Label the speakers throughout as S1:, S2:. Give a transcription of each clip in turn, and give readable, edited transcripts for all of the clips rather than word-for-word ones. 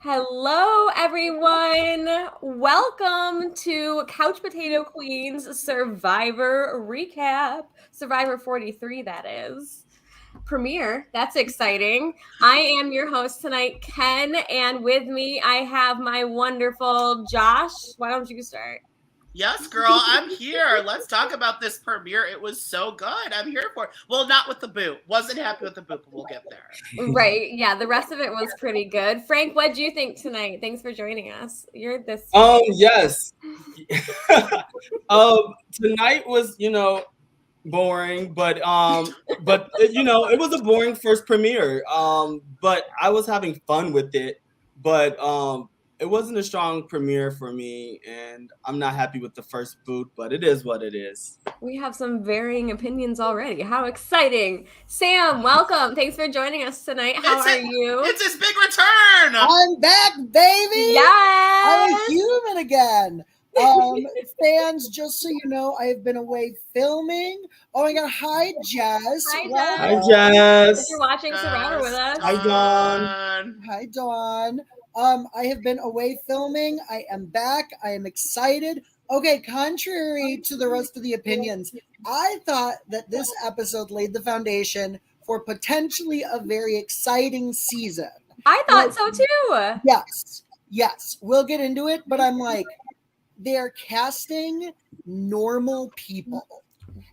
S1: Hello, everyone. Welcome to Couch Potato Queens Survivor Recap. Survivor 43, that is. Premiere. That's exciting. I am your host tonight, Ken, and with me I have my wonderful Josh. Why don't you start?
S2: Yes, girl, I'm here. Let's talk about this premiere. It was so good. I'm here for it. Well, not with the boot. Wasn't happy with the boot, but we'll get there.
S1: Right. Yeah, the rest of it was pretty good. Frank, what do you think tonight? Thanks for joining us. You're this
S3: Yes. Tonight was, boring, but it was a boring first premiere. But I was having fun with it, but it wasn't a strong premiere for me, and I'm not happy with the first boot, but it is what it is.
S1: We have some varying opinions already. How exciting. Sam, welcome. Thanks for joining us tonight. How are you?
S2: It's his big return.
S4: I'm back, baby.
S1: Yes.
S4: I'm a human again. Fans, just so you know, I have been away filming. Oh my god, hi Jess.
S1: Hi,
S4: Welcome.
S3: Hi, Jess.
S1: If you're watching Survivor with us.
S3: Hi, Dawn.
S4: Hi Dawn. I have been away filming. I am back. I am excited. Okay, contrary to the rest of the opinions, I thought that this episode laid the foundation for potentially a very exciting season.
S1: I thought so too.
S4: Yes. We'll get into it, but I'm like, they're casting normal people.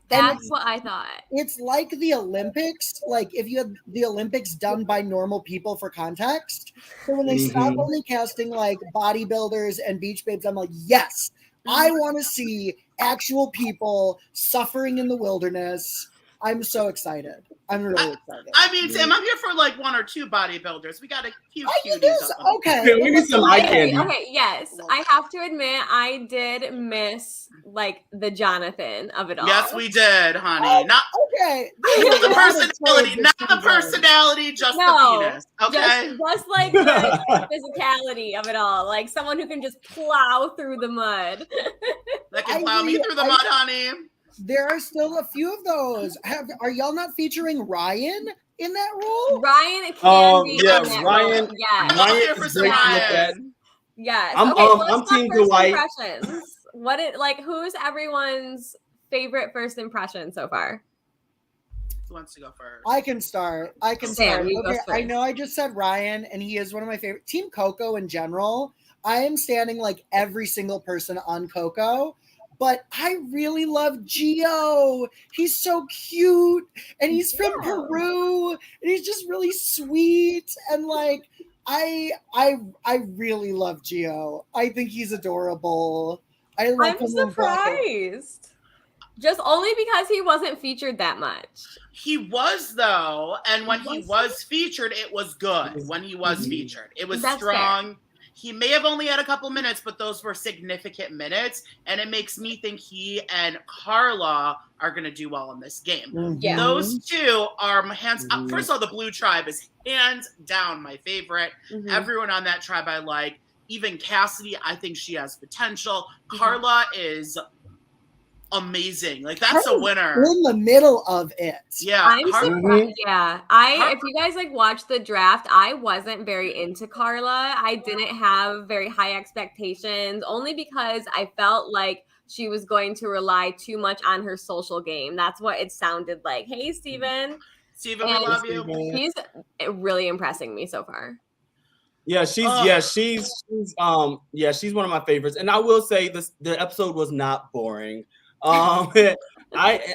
S1: That's what I thought.
S4: It's like the Olympics. Like if you had the Olympics done by normal people for context. So when they stop only casting like bodybuilders and beach babes, I'm like, yes, I want to see actual people suffering in the wilderness. I'm so excited. I'm really excited.
S2: I mean, Sam, I'm here for like one or two bodybuilders. We got a few cuties.
S4: Okay.
S3: Yeah, we need some eye candy.
S1: Okay, yes. I have to admit, I did miss like the Jonathan of it all.
S2: Yes, we did, honey. Not
S4: okay.
S2: the personality, not the personality, just the penis. Okay.
S1: Just like the physicality of it all. Like someone who can just plow through the mud.
S2: That can plow me through the mud, honey.
S4: There are still a few of those. Are y'all not featuring Ryan in that role?
S1: Ryan can be in that
S3: Ryan.
S1: role. Yes.
S2: I'm here for some Ryan.
S1: Yes.
S3: I'm Team Dwight.
S1: Impressions. Who's everyone's favorite first impression so far?
S2: Who wants to go first?
S4: I can start.
S1: Sam, you go
S4: Okay,
S1: first.
S4: I know I just said Ryan, and he is one of my favorite. Team Coco in general. I am standing like every single person on Coco. But I really love Gio. He's so cute, and he's from Peru, and he's just really sweet. And like, I really love Gio. I think he's adorable.
S1: I'm surprised. Just only because he wasn't featured that much.
S2: He was though, and when he was featured, it was good. When he was featured, it was strong. Fair. He may have only had a couple minutes, but those were significant minutes, and it makes me think he and Carla are going to do well in this game.
S1: Yeah.
S2: Those two are hands up. First of all, the Blue Tribe is hands down my favorite. Everyone on that tribe I like. Even Cassidy, I think she has potential. Carla is amazing. Like that's a winner.
S4: In the middle of it.
S2: Yeah.
S1: I'm surprised. Yeah. If you guys like watch the draft, I wasn't very into Carla. I didn't have very high expectations only because I felt like she was going to rely too much on her social game. That's what it sounded like. Hey, Steven.
S2: Steven, we love you.
S1: He's really impressing me so far.
S3: Yeah, she's one of my favorites. And I will say the episode was not boring. I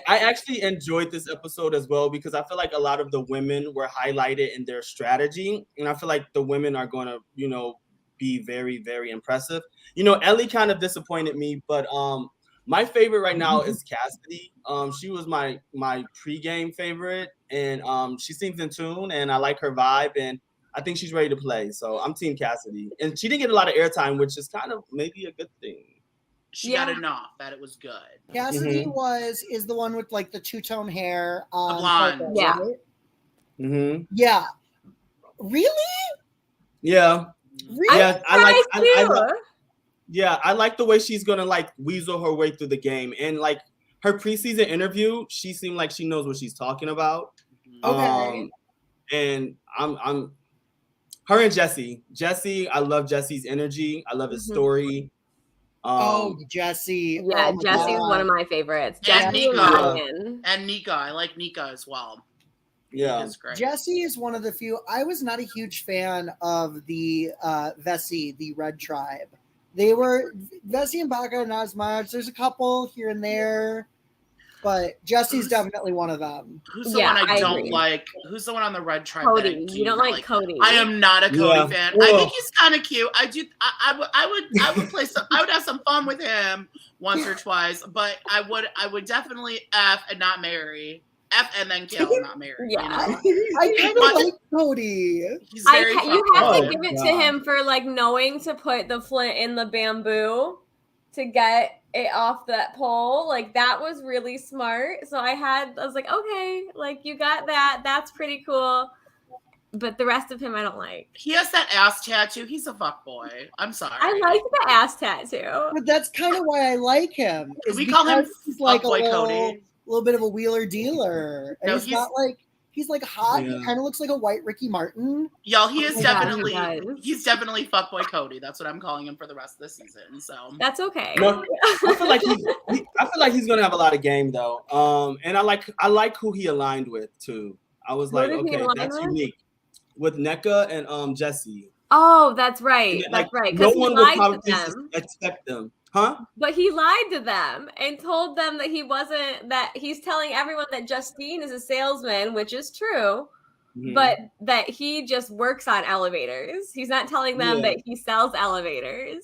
S3: actually enjoyed this episode as well because I feel like a lot of the women were highlighted in their strategy, and I feel like the women are going to, be very, very impressive. Ellie kind of disappointed me, but my favorite right now is Cassidy. She was my pregame favorite, and she seems in tune, and I like her vibe, and I think she's ready to play. So I'm Team Cassidy, and she didn't get a lot of airtime, which is kind of maybe a good thing.
S2: She got enough that it was good.
S4: Cassidy is the one with like the two-tone hair.
S2: Blonde.
S4: Purple,
S1: yeah.
S4: Right? Yeah. Really?
S3: Yeah.
S4: Really?
S3: Yeah. I like the way she's gonna like weasel her way through the game, and like her preseason interview, she seemed like she knows what she's talking about.
S4: Okay.
S3: And Her and Jesse. Jesse, I love Jesse's energy. I love his story.
S4: Jesse.
S1: Yeah,
S4: oh
S1: Jesse's one of my favorites.
S2: And
S1: Jesse
S2: Nika.
S1: Ryan.
S2: And Nika. I like Nika as well.
S3: Yeah.
S2: Nika's great.
S4: Jesse is one of the few. I was not a huge fan of the Vessi, the Red Tribe. They were Vessi and Baka, not as much. There's a couple here and there, but Jesse's definitely one of them.
S2: Who's the one I don't like? Who's the one on the Red Tribe?
S1: Cody. You don't like Cody.
S2: I am not a Cody fan.
S3: Ugh.
S2: I think he's kind of cute. I would play some. I would have some fun with him once or twice, but I would definitely F and not marry. F and then kill, not marry.
S1: Yeah.
S2: You know?
S4: I kind of like Cody.
S2: He's very
S1: you have to
S3: Oh,
S1: give it to
S3: God.
S1: him for like knowing to put the flint in the bamboo to get it off that pole. Like that was really smart. So I was like, okay, like you got that. That's pretty cool. But the rest of him I don't like.
S2: He has that ass tattoo. He's a fuckboy. I'm sorry.
S1: I like the ass tattoo.
S4: But that's kind of why I like him.
S2: Can we call him
S4: because he's like a
S2: Fuckboy Cody?
S4: little bit of a wheeler dealer. And
S2: No,
S4: he's like hot.
S3: Yeah.
S4: He kind of looks like a white Ricky Martin.
S2: Y'all, he is
S1: Oh my God,
S2: definitely
S1: he does.
S2: he's definitely fuckboy Cody. That's what I'm calling him for the rest of the season. So
S1: That's okay.
S3: No, I feel like he's gonna have a lot of game though. And I like who he aligned with too. I was
S1: Who
S3: like,
S1: did he
S3: okay,
S1: align
S3: that's
S1: with?
S3: unique. With NECA and Jesse.
S1: Oh, that's right.
S3: And,
S1: That's right.
S3: No
S1: Because he
S3: one would
S1: lied
S3: probably
S1: to them.
S3: expect them. Huh?
S1: But he lied to them and told them that he's telling everyone that Justine is a salesman, which is true, but that he just works on elevators. He's not telling them that he sells elevators.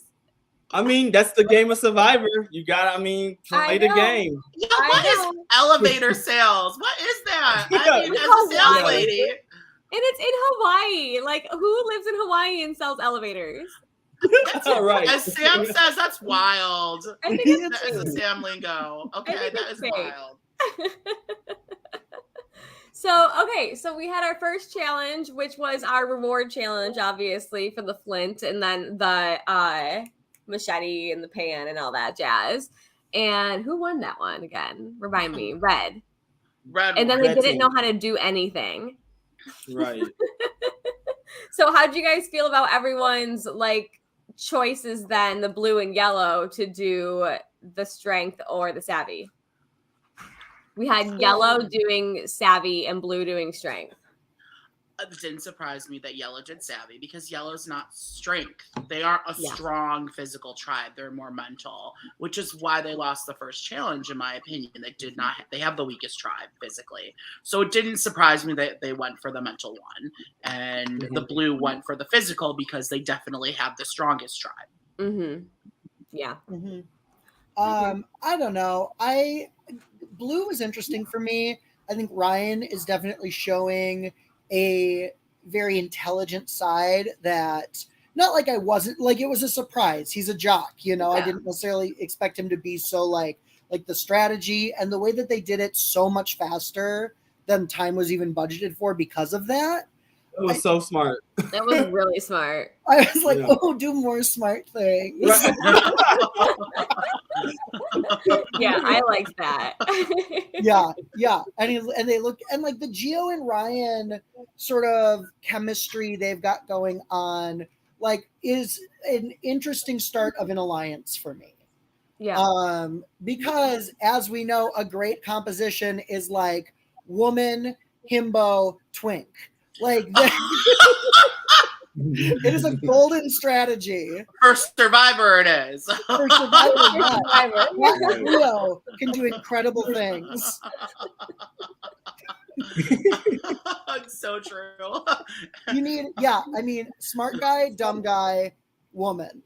S3: I mean, that's the game of Survivor. You gotta, play the game.
S2: yeah, what is elevator sales? What is that? I mean, as a
S1: Hawaii.
S2: sales lady.
S1: And it's in Hawaii. Like, who lives in Hawaii and sells elevators?
S2: That's
S3: All right.
S2: As Sam says, that's wild.
S1: I think it's
S2: That is a Sam lingo. Okay,
S1: think
S2: that
S1: it's
S2: is
S1: fake.
S2: wild.
S1: So we had our first challenge, which was our reward challenge, obviously, for the flint, and then the machete and the pan and all that jazz. And who won that one again? Remind me. Red. And then they
S3: Red
S1: didn't
S3: team.
S1: know how to do anything.
S3: Right.
S1: So how did you guys feel about everyone's like choices then, the blue and yellow, to do the strength or the savvy? We had yellow doing savvy and blue doing strength.
S2: It didn't surprise me that yellow did savvy because yellow's not strength. They aren't a strong physical tribe. They're more mental, which is why they lost the first challenge, in my opinion. They have the weakest tribe physically. So it didn't surprise me that they went for the mental one. And the blue went for the physical because they definitely have the strongest tribe.
S1: Mm-hmm. Yeah.
S4: Mm-hmm. I don't know. Blue was interesting for me. I think Ryan is definitely showing a very intelligent side that not like I wasn't like it was a surprise. He's a jock, you know. I didn't necessarily expect him to be so like the strategy and the way that they did it so much faster than time was even budgeted for because of that.
S3: It was so smart.
S1: That was really smart.
S4: I was like, oh, do more smart things.
S1: Yeah, I liked that.
S4: yeah. And they look and like the Gio and Ryan sort of chemistry they've got going on, like, is an interesting start of an alliance for me.
S1: Yeah.
S4: Because as we know, a great composition is like woman, himbo, twink. Like it is a golden strategy.
S2: For Survivor, it is.
S4: For Survivor, Leo can do incredible things.
S2: It's so true.
S4: You need, smart guy, dumb guy, woman.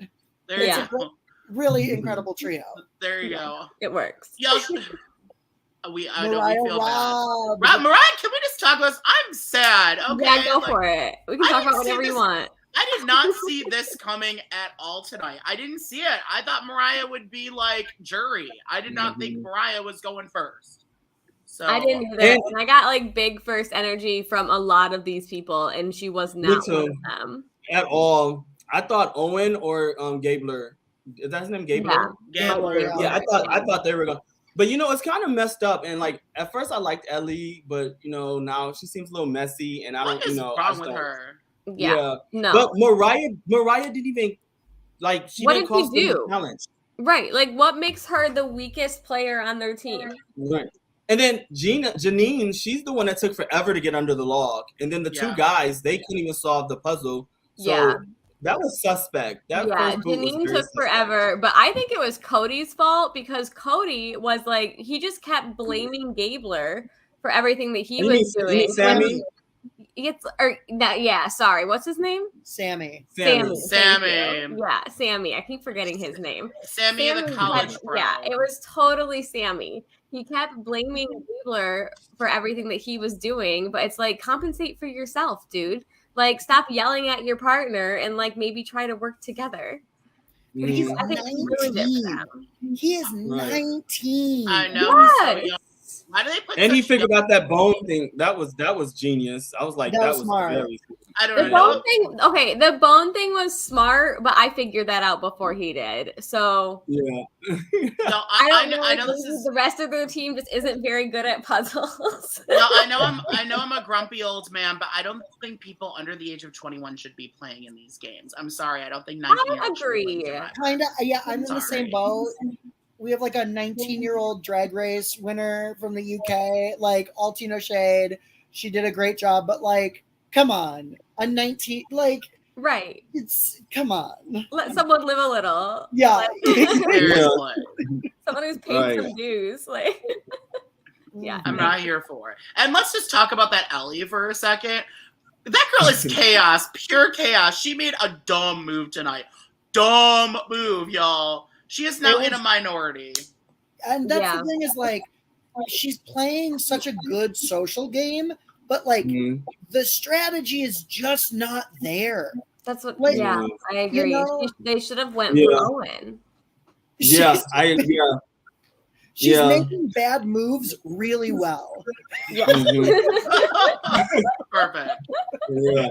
S2: There you
S1: Yeah.
S2: go.
S4: Really incredible trio.
S2: There you go.
S1: It works.
S2: Yo, I know we feel
S4: Robb.
S2: bad. Mariah, can we just talk about this? I'm sad. Okay.
S1: Yeah, go for it. We can
S2: I
S1: talk
S2: didn't
S1: about
S2: see
S1: whatever you
S2: this-
S1: want.
S2: I did not see this coming at all tonight. I didn't see it. I thought Mariah would be like jury. I did not think Mariah was going first. So
S1: I didn't either. And I got like big first energy from a lot of these people, and she was not one of them.
S3: At all. I thought Owen or Gabler. Is that his name? Gabler?
S2: Yeah.
S3: Yeah, I thought they were going. But it's kind of messed up. And like at first I liked Ellie, but now she seems a little messy. And I
S2: What
S3: don't,
S2: is wrong with her?
S1: Yeah. No.
S3: But Mariah didn't even she
S1: what
S3: didn't
S1: did
S3: cost
S1: he
S3: them the
S1: do?
S3: challenge.
S1: Right. Like, what makes her the weakest player on their team?
S3: Right. And then Janine, she's the one that took forever to get under the log. And then the two guys, they couldn't even solve the puzzle. So that was suspect. That first boot was
S1: Janine
S3: very
S1: took forever, but I think it was Cody's fault because Cody was like, he just kept blaming Gabler for everything that he was doing.
S3: You mean Sammy?
S1: Sorry. What's his name?
S4: Sammy.
S1: Yeah, Sammy. I keep forgetting his name.
S2: Sammy the college pro.
S1: Yeah, it was totally Sammy. He kept blaming Gabler for everything that he was doing, but it's like, compensate for yourself, dude. Like, stop yelling at your partner and like maybe try to work together.
S4: But he's 19. He is 19.
S2: I know.
S1: Yes.
S2: Why do they put?
S3: And he figured out that bone thing. That was genius. I was like, that was
S4: smart.
S3: Very
S2: I don't know.
S1: The bone thing was smart, but I figured that out before he did. So
S3: yeah.
S2: No, I know this is
S1: the rest of the team just isn't very good at puzzles.
S2: No, I know I'm a grumpy old man, but I don't think people under the age of 21 should be playing in these games. I'm sorry, I don't think 19.
S1: I agree.
S4: Kinda, yeah. I'm in the same boat. We have like a 19-year-old drag race winner from the UK, like Altino Shade. She did a great job, but like, come on, a 19, like,
S1: right?
S4: It's come on.
S1: Let someone live a little.
S4: Yeah.
S1: Someone who's paid some dues, like. Yeah,
S2: I'm not here for it. And let's just talk about that Ellie for a second. That girl is chaos, pure chaos. She made a dumb move tonight. Dumb move, y'all. She is now in a minority.
S4: And that's the thing is, like, she's playing such a good social game, but, like, the strategy is just not there.
S1: That's what, I agree. You know, they should have went for Owen.
S3: Yeah,
S4: She's making bad moves really well.
S1: Yeah.
S2: Perfect.
S3: Yeah.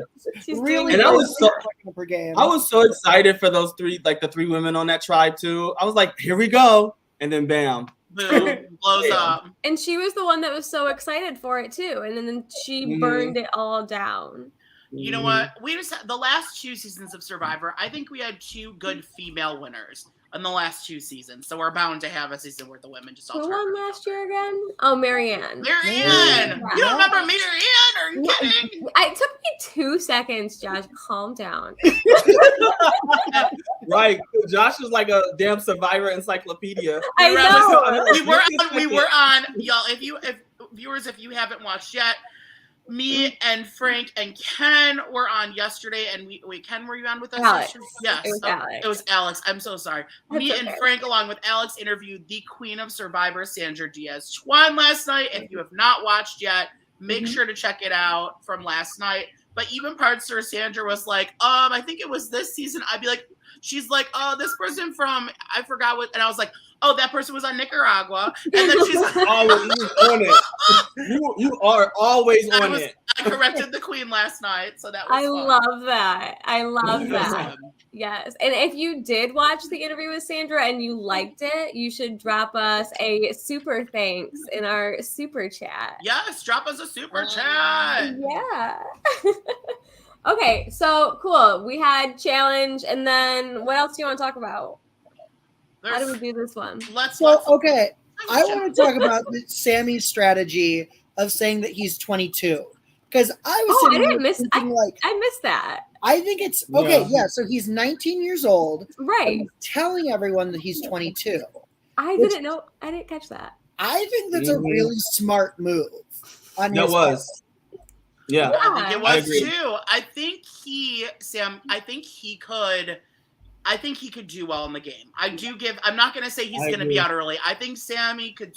S4: Really,
S3: and I was so excited for those three, like the three women on that tribe too. I was like, here we go. And then bam.
S2: Boom, blows up.
S1: And she was the one that was so excited for it too. And then she burned it all down.
S2: You know what? We just the last 2 seasons of Survivor, I think we had 2 good female winners in the last 2 seasons. So we're bound to have a season where the women just all
S1: Who won last year again? Oh, Marianne.
S2: Marianne! You don't remember Marianne? Are you kidding?
S1: It took me 2 seconds, Josh. Calm down.
S3: Right. Josh is like a damn Survivor encyclopedia.
S1: I know.
S2: We were on, y'all, if you haven't watched yet, me and Frank and Ken were on yesterday, and Ken, were you on with us?
S1: Alex.
S2: Yes, it was Alex. I'm so sorry. Me and Frank, along with Alex, interviewed the Queen of Survivor, Sandra Diaz-Twine, last night. If you have not watched yet, make sure to check it out from last night. But even parts where Sandra was like, I think it was this season. I'd be like, she's like, oh, this person from, I forgot what, and I was like, oh, that person was on Nicaragua. And then she's like,
S3: always on it. You are always on it.
S2: I corrected the Queen last night, so that was
S1: fun. I love that. Yes. And if you did watch the interview with Sandra and you liked it, you should drop us a super thanks in our super chat.
S2: Yes, drop us a super chat.
S1: Yeah. Okay, so cool. We had challenge, and then what else do you want to talk about? How do we do this one?
S4: Okay. I want to talk about Sammy's strategy of saying that he's 22. Because I was
S1: I missed that.
S4: I think it's okay. Yeah, so he's 19 years old.
S1: Right.
S4: Telling everyone that he's 22.
S1: I didn't know. I didn't catch that.
S4: I think that's a really smart move.
S3: That was. Yeah.
S2: I think it was too. I think he could do well in the game. I'm not going to say he's going to be out early. I think Sammy could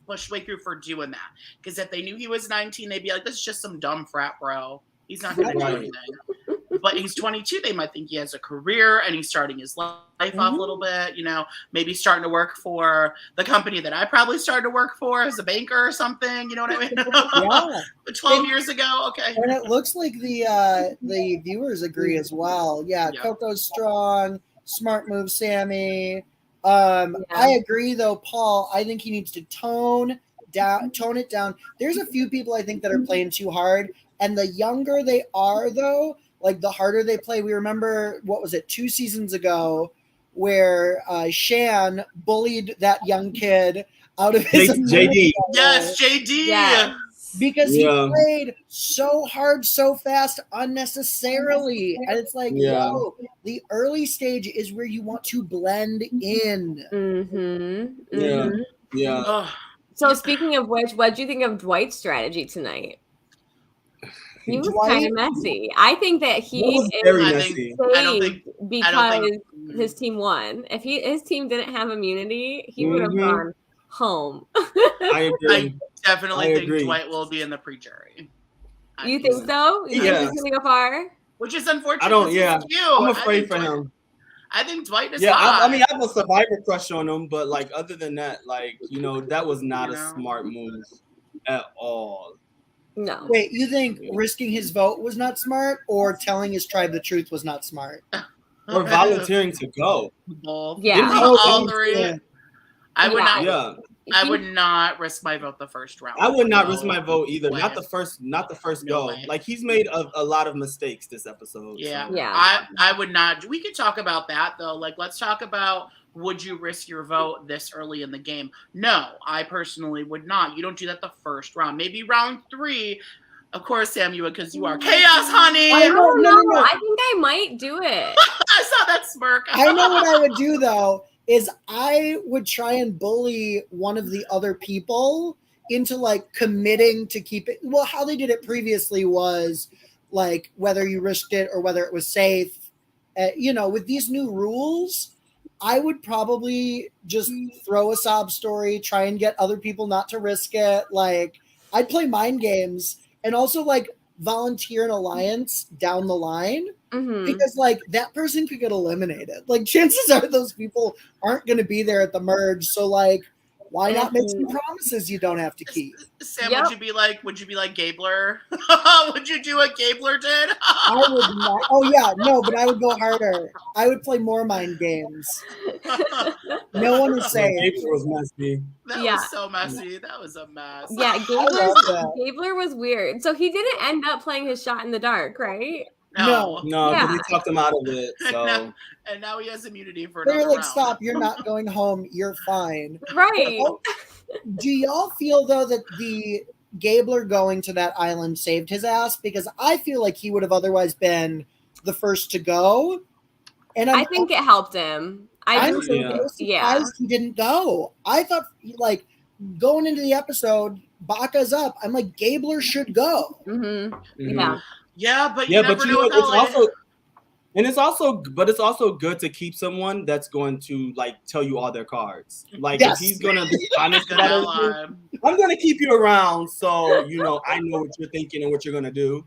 S2: push way through for doing that. Because if they knew he was 19, they'd be like, this is just some dumb frat bro. He's not going to do anything. But he's 22. They might think he has a career and he's starting his life off a little bit. You know, maybe starting to work for the company that I probably started to work for as a banker or something. You know what I mean?
S4: Yeah.
S2: 12 years ago. Okay.
S4: And it looks like the viewers agree as well. Yeah. Coco's strong. Smart move, Sammy. I agree though, Paul. I think he needs to tone it down. There's a few people I think that are playing too hard. And the younger they are, though, like the harder they play. We remember, what was it, 2 seasons ago, where Shan bullied that young kid out of his
S3: JD.
S2: Yes, JD.
S1: Yes.
S4: Because he played so hard, so fast, unnecessarily. And it's like, yo, the early stage is where you want to blend in.
S3: Yeah.
S1: So speaking of which, what do you think of Dwight's strategy tonight? He was kind of messy. I think that he
S3: was very messy.
S1: Because his team won. If his team didn't have immunity, he would have gone home.
S3: I agree.
S2: I definitely think Dwight will be in the pre-jury.
S1: You think so? You think he's gonna go far?
S2: Which is unfortunate.
S3: I don't. Yeah, I'm afraid for him.
S2: I think Dwight is.
S3: Yeah, I mean, I have a Survivor crush on him, but like other than that, like that was not a smart move at all.
S1: No.
S4: Wait, you think risking his vote was not smart, or telling his tribe the truth was not smart?
S3: Or volunteering to go?
S1: Yeah,
S2: all three. I would not. Yeah. I would not risk my vote the first round.
S3: I would not risk my vote either. Not the first go. Way. Like he's made a lot of mistakes this episode.
S2: Yeah. So. Yeah. I would not. We could talk about that though. Like let's talk about, would you risk your vote this early in the game? No, I personally would not. You don't do that the first round. Maybe round 3. Of course, Sam, you would, because you are chaos, honey.
S1: I don't know. I think I might do it.
S2: I saw that smirk.
S4: I know what I would do though. Is I would try and bully one of the other people into like committing to keep it. Well, how they did it previously was like whether you risked it or whether it was safe. With these new rules, I would probably just throw a sob story, try and get other people not to risk it. Like I'd play mind games and also like volunteer an alliance down the line. Because like that person could get eliminated. Like chances are those people aren't going to be there at the merge. So like, why not make some promises you don't have to keep?
S2: Sam, would you be like Gabler? Would you do what Gabler did?
S4: I would not. Oh yeah, no, but I would go harder. I would play more mind games. No one is saying
S3: Gabler was messy.
S2: That was so messy. That was a mess.
S1: Yeah, Gabler was weird. So he didn't end up playing his shot in the dark, right?
S2: No,
S3: but they talked him out of it. So
S2: and now he has immunity for another
S4: they're like,
S2: round.
S4: stop, you're not going home, you're fine.
S1: Right.
S4: Do y'all feel though that the Gabler going to that island saved his ass? Because I feel like he would have otherwise been the first to go. And
S1: I think it helped him.
S4: I'm surprised he didn't go. I thought like going into the episode, Baka's up. I'm like, Gabler should go.
S1: Yeah.
S2: Yeah, but
S3: it's also good to keep someone that's going to like tell you all their cards. Like if he's gonna be honest about it, I'm gonna keep you around, so I know what you're thinking and what you're gonna do.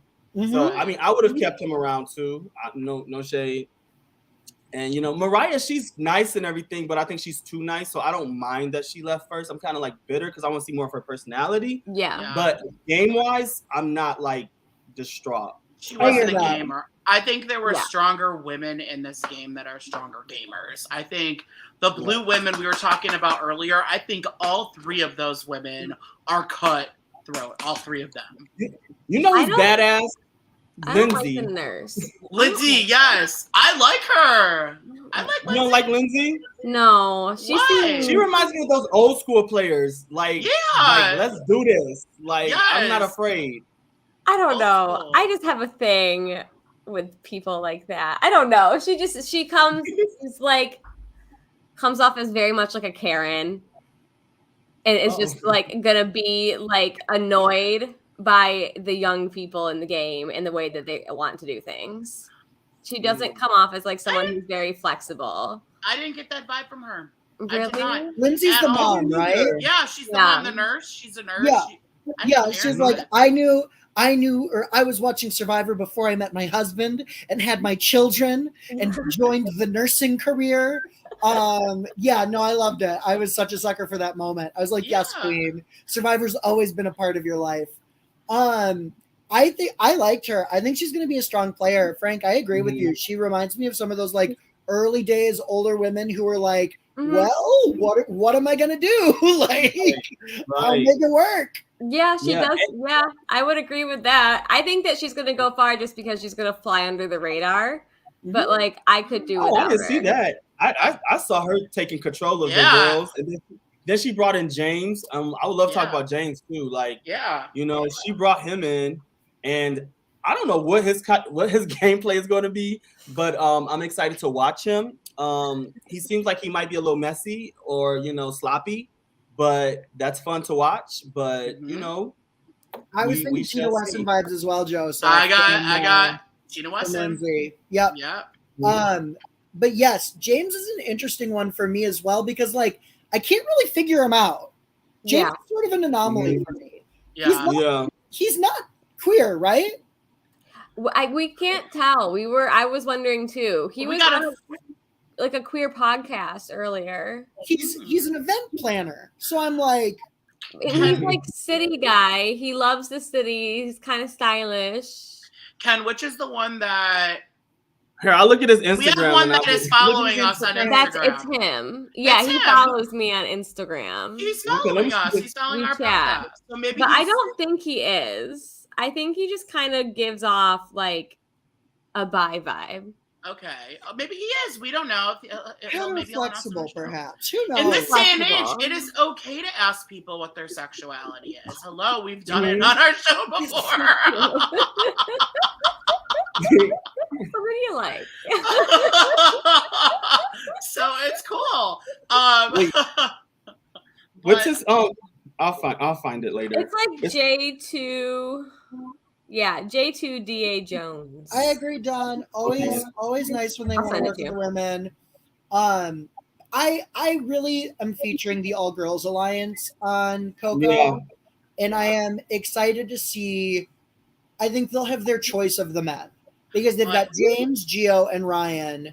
S3: So I mean, I would have kept him around too. No shade. And Mariah, she's nice and everything, but I think she's too nice, so I don't mind that she left first. I'm kind of like bitter because I want to see more of her personality.
S1: Yeah.
S3: But game wise, I'm not like distraught.
S2: She wasn't a gamer. I think there were stronger women in this game that are stronger gamers. I think the blue women we were talking about earlier, I think all 3 of those women are cutthroat. All 3 of them.
S3: Who's badass? Lindsay.
S1: Like the nurse.
S2: Lindsay, yes. I like her. I like Lindsay.
S3: You don't like Lindsay?
S1: No.
S3: She reminds me of those old school players. Like, let's do this. Like, I'm not afraid.
S1: I don't know. I just have a thing with people like that. I don't know. She comes off as very much like a Karen. And it's just like gonna be like annoyed by the young people in the game and the way that they want to do things. She doesn't come off as like someone who's very flexible.
S2: I didn't get that vibe from her.
S1: Really?
S4: Lindsay's the mom, right?
S2: Yeah, she's the mom, the nurse. She's a nurse.
S4: Yeah, she's like, I knew, or I was watching Survivor before I met my husband and had my children and joined the nursing career. I loved it. I was such a sucker for that moment. I was like, yes, queen. Survivor's always been a part of your life. I think I liked her. I think she's going to be a strong player. Frank, I agree with you. She reminds me of some of those like early days older women who were like, well, what am I going to do? Like, I'll make it work.
S1: Yeah, she does. Yeah, I would agree with that. I think that she's going to go far just because she's going to fly under the radar. But like, I could do without
S3: I didn't
S1: her.
S3: see that. I saw her taking control of the girls, and then she brought in James. I would love to talk about James too. Like, you know, she brought him in, and I don't know what his gameplay is going to be, but I'm excited to watch him. He seems like he might be a little messy or, you know, sloppy, but that's fun to watch. But you know,
S4: I was thinking Tina Wesson vibes as well, Joe. So
S2: I got Tina Wesson.
S4: Yep. But yes, James is an interesting one for me as well because like I can't really figure him out. James is sort of an anomaly for me. He's not queer, right?
S1: We can't tell. I was wondering too. He was on like a queer podcast earlier.
S4: He's an event planner. So I'm like,
S1: he's like city guy. He loves the city. He's kind of stylish.
S2: Ken, which is the one that?
S3: Here, I'll look at his Instagram.
S2: We have one that is following us on Instagram.
S1: It's him. Yeah, he follows me on Instagram.
S2: He's following us. He's following our podcast. So maybe.
S1: But I don't think he is. I think he just kind of gives off like a bi vibe.
S2: Okay, maybe he is. We don't know.
S4: Maybe flexible, perhaps. Who knows?
S2: In this day and age, it is okay to ask people what their sexuality is. Hello, we've done it on our show before.
S1: What do you like?
S2: So it's cool.
S3: What's his? I'll find it later.
S1: It's like J2. Yeah, J2DA Jones.
S4: I agree, Don. Always nice when they want to work with the women. I really am featuring the All Girls Alliance on Coco, and I am excited to see. I think they'll have their choice of the men because they've got James, Gio, and Ryan,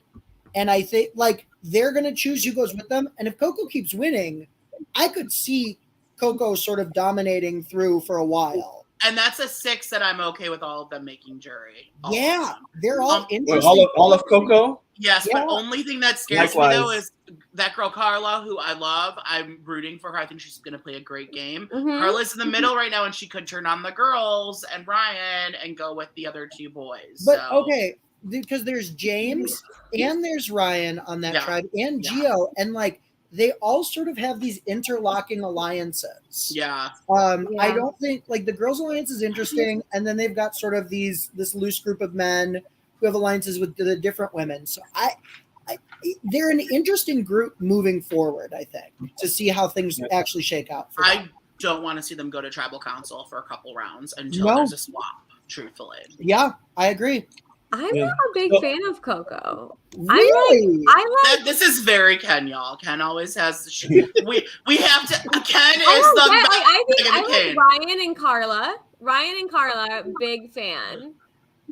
S4: and I think like they're gonna choose who goes with them. And if Coco keeps winning, I could see Coco sort of dominating through for a while.
S2: And that's a 6 that I'm okay with all of them making jury.
S4: They're all interesting.
S3: All of Coco?
S2: Yes, but only thing that scares me though is that girl Carla, who I love. I'm rooting for her. I think she's going to play a great game. Carla's in the middle right now, and she could turn on the girls and Ryan and go with the other 2 boys.
S4: But okay, because there's James and there's Ryan on that tribe and Gio, and like they all sort of have these interlocking alliances. I don't think like the Girls Alliance is interesting, and then they've got sort of this loose group of men who have alliances with the different women. So they're an interesting group moving forward, I think, to see how things actually shake out.
S2: I don't want to see them go to tribal council for a couple rounds until there's a swap, truthfully.
S4: Yeah, I agree.
S1: I'm not a big fan of Coco.
S4: Really?
S1: I like.
S2: This is very Ken, y'all. Ken always has. We have to. Ken is the.
S1: I like Ryan and Carla. Ryan and Carla, big fan.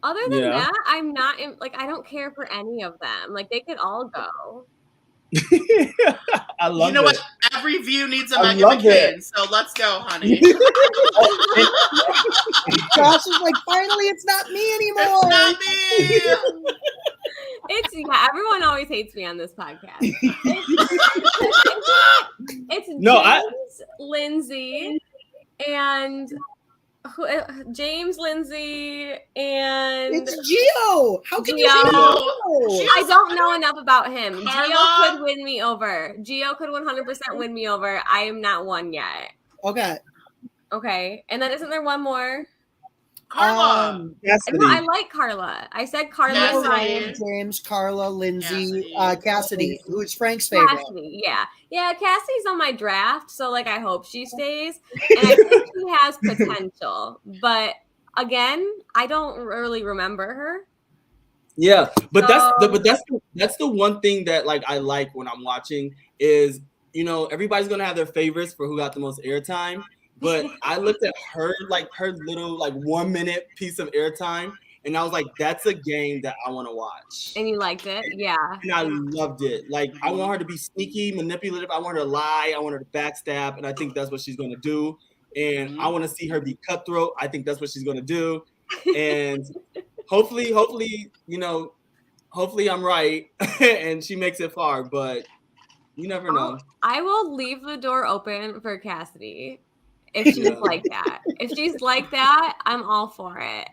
S1: Other than that, I'm not I don't care for any of them. Like they could all go.
S3: I love it.
S2: You know what? Every view needs a Megan McCain, so let's go, honey.
S4: Josh is like, finally, it's not me anymore.
S2: It's not me.
S1: Everyone always hates me on this podcast. It's James, Lindsay, and James, Lindsay, and
S4: it's Gio. How can you say
S1: I don't know enough about him. Gio could win me over. Gio could 100% win me over. I am not one yet.
S4: Okay.
S1: And then isn't there one more?
S2: Carla.
S1: No, I like Carla. I said Carla.
S4: Ryan, James, Carla, Lindsay, Cassidy, who's Frank's favorite.
S1: Cassidy, yeah. Cassidy's on my draft, so like I hope she stays, and I think she has potential. But again, I don't really remember her.
S3: Yeah, but that's the one thing that like I like when I'm watching is everybody's gonna have their favorites for who got the most airtime. But I looked at her little 1 minute piece of airtime, and I was like, that's a game that I want to watch.
S1: And you liked it? Yeah.
S3: And I loved it. Like, I want her to be sneaky, manipulative. I want her to lie. I want her to backstab. And I think that's what she's going to do. And I want to see her be cutthroat. I think that's what she's going to do. And hopefully, I'm right and she makes it far. But you never know.
S1: I will leave the door open for Cassidy. if she's like that. If she's like that, I'm all for it.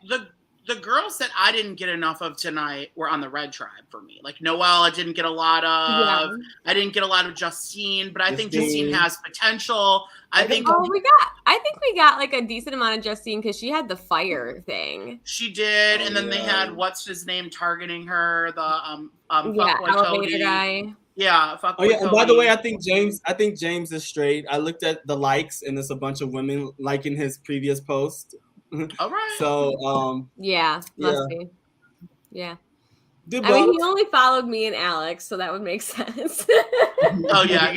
S2: The girls that I didn't get enough of tonight were on the Red Tribe for me. Like Noelle, I didn't get a lot of. Yeah. I didn't get a lot of Justine, but I think Justine has potential. I think
S1: we got like a decent amount of Justine because she had the fire thing.
S2: She did, and then they had what's his name targeting her, the fuckboy
S1: elevator guy.
S2: Yeah, fuckboy.
S3: Oh yeah, and by the way, I think James is straight. I looked at the likes, and there's a bunch of women liking his previous post.
S2: All right.
S3: So
S1: must be. Yeah. I mean, he only followed me and Alex, so that would make sense.
S2: Oh yeah.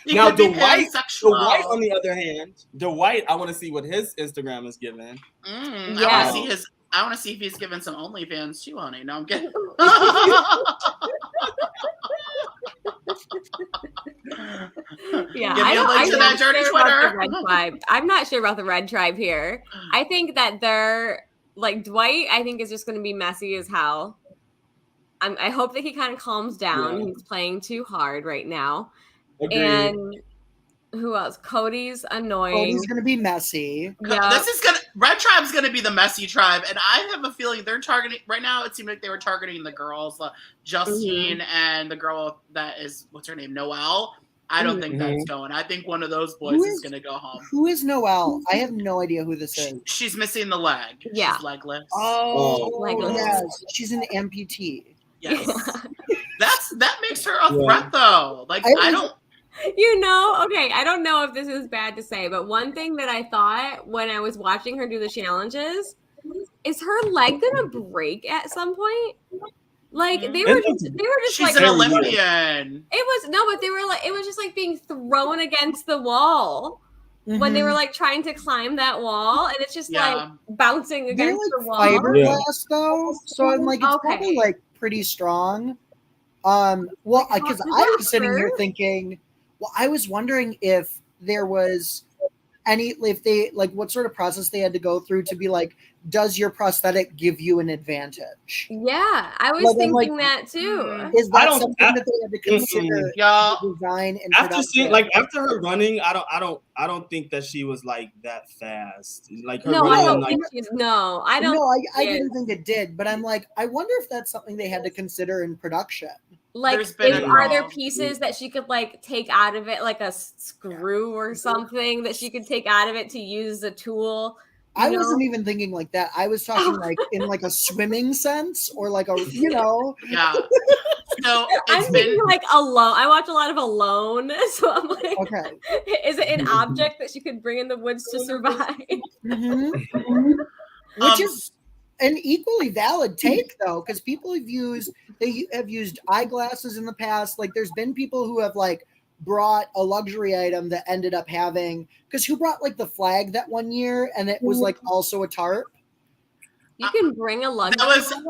S3: Now Dwight, on the other hand, Dwight, I want to see what his Instagram is giving.
S2: I want to see if he's giving some OnlyFans too, honey. No, I'm kidding.
S1: Yeah,
S2: give me a link to that dirty Twitter.
S1: I'm not sure about the Red Tribe here. I think that they're like Dwight. I think is just going to be messy as hell. I hope that he kind of calms down. Yeah. He's playing too hard right now.
S3: Agreed.
S1: And who else? Cody's annoying.
S4: Cody's going to be messy.
S2: Yep. Red Tribe's going to be the messy tribe, and I have a feeling they're targeting right now. It seemed like they were targeting the girls, Justine and the girl that is what's her name, Noelle. I don't think that's going. I think one of those boys is going to go home.
S4: Who is Noelle? I have no idea who this is.
S2: She's missing the leg.
S1: Yeah,
S2: she's legless.
S4: Oh, legless. Yes, she's an amputee.
S2: Yes, that makes her a threat though. Like I don't.
S1: Okay, I don't know if this is bad to say, but one thing that I thought when I was watching her do the challenges is her leg gonna break at some point. Like they were just
S2: she's
S1: like
S2: an Olympian.
S1: It was just like being thrown against the wall when they were like trying to climb that wall, and it's just like bouncing against the wall.
S4: Fiberglass though, so I'm like it's probably like pretty strong. Well, because I was sitting here thinking. Well, I was wondering if there was if they like what sort of process they had to go through to be like, does your prosthetic give you an advantage?
S1: Yeah, I was thinking that too.
S4: Is that something that they had to consider design and
S3: after her running? I don't think that she was like that fast. Like her
S1: I don't
S3: like,
S1: think she's I don't.
S4: No, I didn't think it did, but I'm like, I wonder if that's something they had to consider in production.
S1: Like, are there pieces that she could like take out of it, like a screw or something that she could take out of it to use as a tool?
S4: I wasn't even thinking like that. I was talking like in like a swimming sense or like a,
S2: Yeah. So
S1: I'm thinking like Alone. I watch a lot of Alone, so I'm like,
S4: okay,
S1: is it an object that she could bring in the woods to survive?
S4: Which is an equally valid take though, because people have used eyeglasses in the past. Like there's been people who have like brought a luxury item that ended up having, because who brought like the flag that one year and it was like also a tarp.
S1: You can bring a luxury item?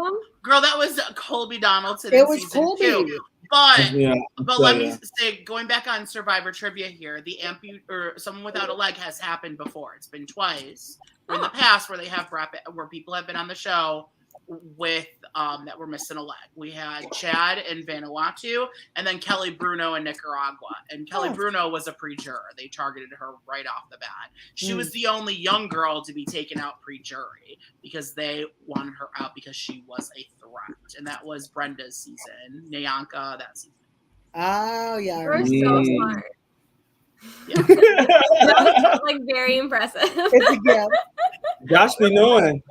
S2: Girl, that was Colby Donaldson.
S4: It was Colby.
S2: 2. But let me say, going back on Survivor trivia here, the someone without a leg has happened before. It's been twice in the past where they have where people have been on the show with that were missing a leg. We had Chad in Vanuatu, and then Kelly Bruno in Nicaragua. And Kelly Bruno was a pre-juror. They targeted her right off the bat. She was the only young girl to be taken out pre-jury because they wanted her out because she was a threat. And that was Brenda's season, Nyanka, that season.
S4: Oh yeah,
S1: you're so smart. Yeah. That was like very impressive.
S4: It's a gift.
S3: Josh be knowing.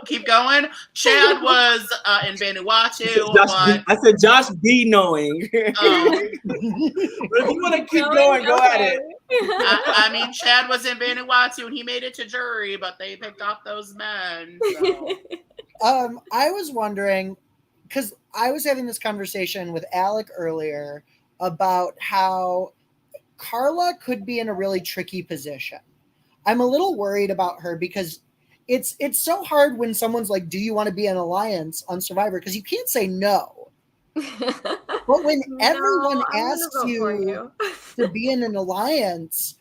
S2: Keep going. Chad was in Vanuatu.
S3: I said Josh be knowing. But if you want to keep going, go at it.
S2: I mean, Chad was in Vanuatu and he made it to jury, but they picked off those men. So.
S4: I was wondering, because I was having this conversation with Alec earlier about how Carla could be in a really tricky position. I'm a little worried about her because it's so hard when someone's like, do you want to be in an alliance on Survivor? Because you can't say no. But when everyone asks you to be in an alliance,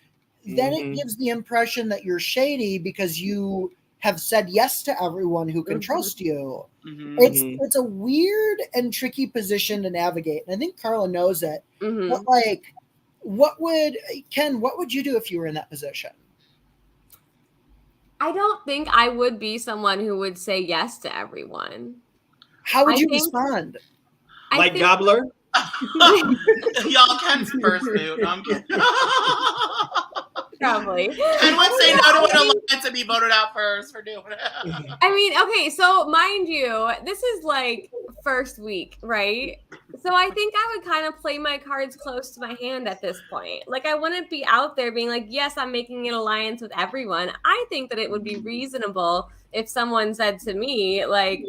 S4: then it gives the impression that you're shady because you have said yes to everyone who can trust you. It's a weird and tricky position to navigate. And I think Carla knows it. But like what would you do if you were in that position?
S1: I don't think I would be someone who would say yes to everyone.
S4: How would you respond?
S3: Like Gobbler?
S2: Y'all, Ken's first boot. No, I'm kidding.
S1: Probably.
S2: Ken would say no to an alliance and be voted out first for doing it.
S1: I mean, okay, so mind you, this is like first week, right? So I think I would kind of play my cards close to my hand at this point. Like, I wouldn't be out there being like, yes, I'm making an alliance with everyone. I think that it would be reasonable if someone said to me, like,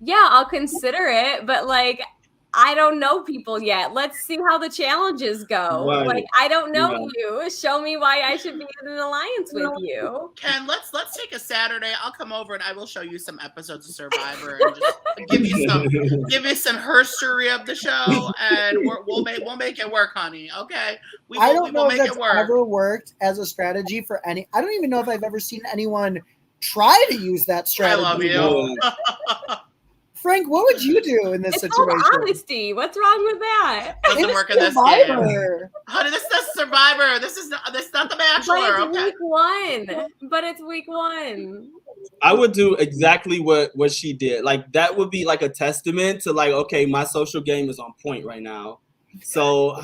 S1: yeah, I'll consider it, but like, I don't know people yet. Let's see how the challenges go.
S3: Right.
S1: Like, I don't know you. Show me why I should be in an alliance with you.
S2: Ken, let's take a Saturday. I'll come over and I will show you some episodes of Survivor and just give you some history of the show, and we'll make it work, honey. Okay,
S4: I don't know if that's ever worked as a strategy for any. I don't even know if I've ever seen anyone try to use that strategy.
S2: I love you.
S4: Frank, what would you do in this situation?
S1: It's honesty. What's wrong with that?
S2: Doesn't work in this game. Honey, this is Survivor. This is not The Bachelor.
S1: But it's week one. But it's week one.
S3: I would do exactly what she did. Like, that would be like a testament to like, okay, my social game is on point right now. So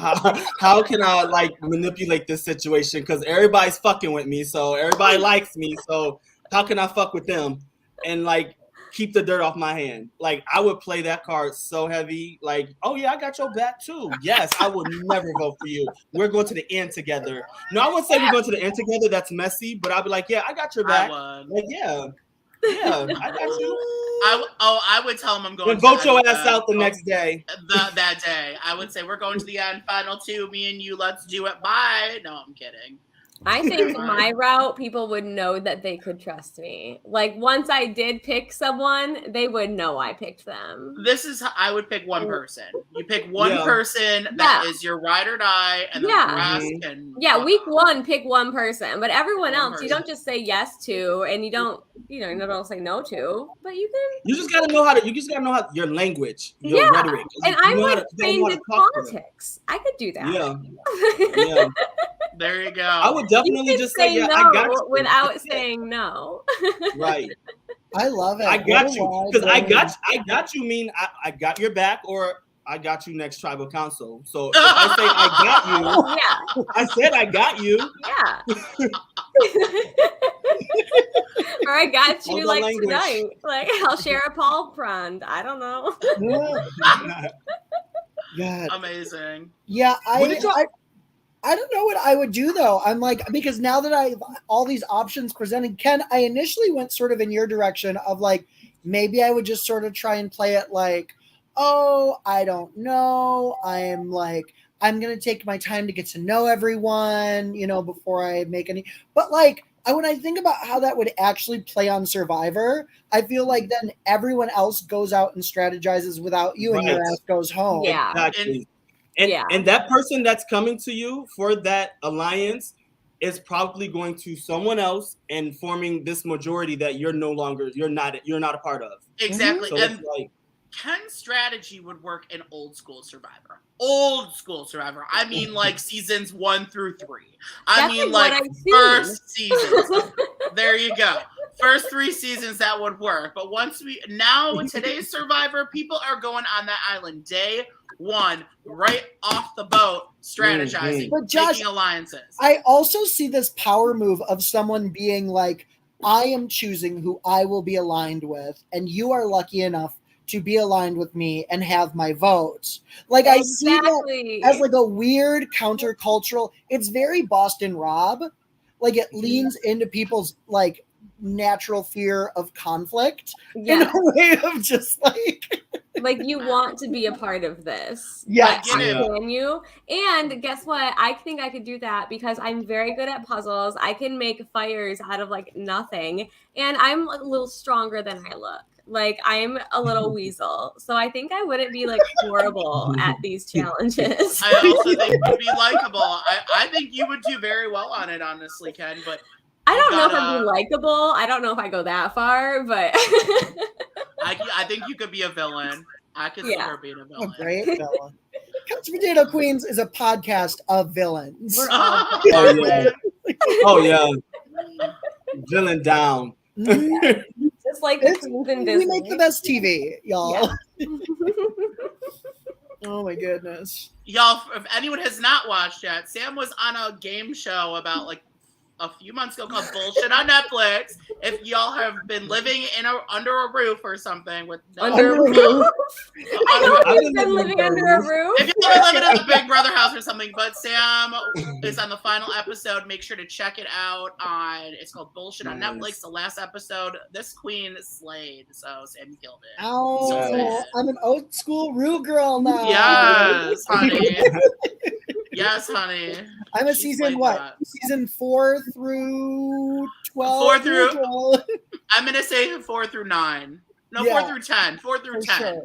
S3: how can I like manipulate this situation? Because everybody's fucking with me. So everybody likes me. So how can I fuck with them? And like, keep the dirt off my hand. Like, I would play that card so heavy. Like, oh yeah, I got your back too. Yes, I would never vote for you. We're going to the end together. No, I wouldn't say we're going to the end together. That's messy. But I'd be like, yeah, I got your back. Like, yeah, I got you.
S2: I would tell him I'm going.
S3: Then vote your ass out the next day.
S2: That day, I would say we're going to the end, final two. Me and you, let's do it. Bye. No, I'm kidding.
S1: I think my route, people would know that they could trust me. Like, once I did pick someone, they would know I picked them.
S2: This is how I would pick one person. You pick one person that is your ride or die, and the rest can.
S1: Yeah, week one, pick one person, but everyone else, you don't just say yes to, and you don't say no to, but you can.
S3: You just gotta know how your language, your rhetoric.
S1: And I'm like trained in politics. I could do that.
S3: Yeah.
S2: There you go.
S3: I would definitely just say
S1: no
S3: I got you
S1: without saying no.
S3: Right.
S4: I love it.
S3: I got you because I got you. Mean I got your back, or I got you next tribal council. So if I say I got you, I said I got you.
S1: Yeah. Or I got you like language. Tonight. Like, I'll share a Paul Prand. I don't know.
S4: God.
S2: Amazing.
S4: Yeah, I don't know what I would do though. I'm like, because now that I have all these options presented, Ken, I initially went sort of in your direction of like, maybe I would just sort of try and play it like, oh, I don't know. I'm going to take my time to get to know everyone, before I make any, but like, when I think about how that would actually play on Survivor, I feel like then everyone else goes out and strategizes without you, and your ass goes home.
S1: Yeah.
S3: Exactly. And that person that's coming to you for that alliance is probably going to someone else and forming this majority that you're not a part of.
S2: Exactly.
S3: So
S2: and Ken's strategy would work in old school Survivor. I mean, like seasons 1 through 3. I mean, like first seasons. There you go. First 3 seasons that would work. But in today's Survivor, people are going on that island day 1, right off the boat, strategizing,
S4: but Josh,
S2: making alliances.
S4: I also see this power move of someone being like, I am choosing who I will be aligned with, and you are lucky enough to be aligned with me and have my vote. Like, I see that as like a weird countercultural. It's very Boston Rob. Like, it leans into people's like natural fear of conflict in a way of just like
S1: you want to be a part of this.
S4: Yes.
S1: Can you? And guess what? I think I could do that because I'm very good at puzzles. I can make fires out of like nothing. And I'm a little stronger than I look. Like, I'm a little weasel. So I think I wouldn't be like horrible at these challenges.
S2: I also think you'd be likable. I think you would do very well on it, honestly, Ken. But
S1: I don't know if I'd be likable. I don't know if I go that far, but
S2: I think you could be a villain. I could see her being a villain.
S4: A great villain. Couch Potato Queens is a podcast of villains.
S1: We're all
S3: Oh yeah. Villain down.
S1: just like the queens in Disney.
S4: We make the best TV, y'all.
S1: Yeah.
S4: Oh my goodness.
S2: Y'all, if anyone has not watched yet, Sam was on a game show about like a few months ago called Bullshit on Netflix. If y'all have been living under a roof or something with
S1: Under a roof. I know you've been living under a roof.
S2: If you're living in a Big Brother house or something, but Sam is on the final episode. Make sure to check it out it's called Bullshit on Netflix. The last episode, this queen slayed, so Sam killed it.
S4: Oh,
S2: So
S4: I'm an old school Rue girl now.
S2: Yes, honey. Yes, honey.
S4: I'm a season Season 4 through 12.
S2: 4 through. I'm gonna say 4 through 9. No,
S4: Yeah.
S2: 4 through 10. 4 through 10.
S4: Sure.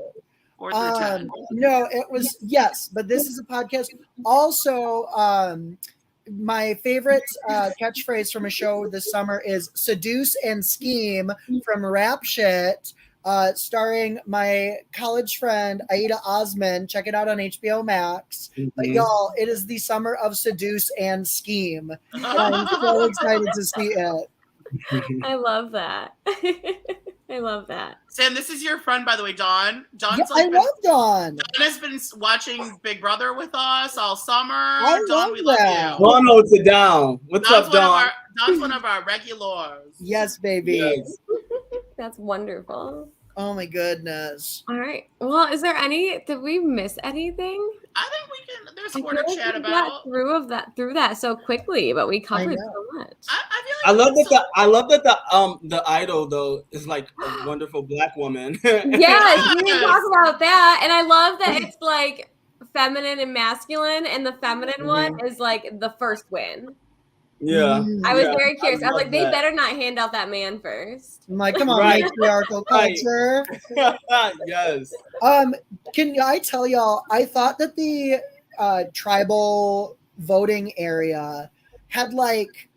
S2: 4 through 10.
S4: No, it was but this is a podcast. Also, my favorite catchphrase from a show this summer is "seduce and scheme" from Rap Shit. Starring my college friend Aida Osman. Check it out on HBO Max. But y'all, it is the summer of seduce and scheme. I'm so excited to see it.
S1: I love that. I love that.
S2: Sam, this is your friend, by the way, Dawn.
S4: I love Dawn.
S2: Dawn has been watching Big Brother with us all summer.
S4: Love
S2: we love
S4: that.
S2: you.
S3: Dawn holds it down. What's up, Dawn?
S2: Dawn's one of our regulars.
S4: Yes, baby.
S3: Yes.
S1: That's wonderful.
S4: Oh my goodness.
S1: All right. Well, did we miss anything?
S2: I think we can. There's
S1: I
S2: more to
S1: feel like
S2: chat
S1: we
S2: about.
S1: got through that so quickly, but we covered so much.
S2: I
S3: love that the idol though is like a wonderful Black woman.
S1: Yes, we didn't talk about that, and I love that it's like feminine and masculine, and the feminine one is like the first win.
S3: Yeah.
S1: I was very curious. I was like,
S3: that.
S1: they better not hand out that man first.
S4: I'm like, come on,
S3: Right.
S4: matriarchal culture.
S3: Yes.
S4: Can I tell y'all, I thought that the tribal voting area had like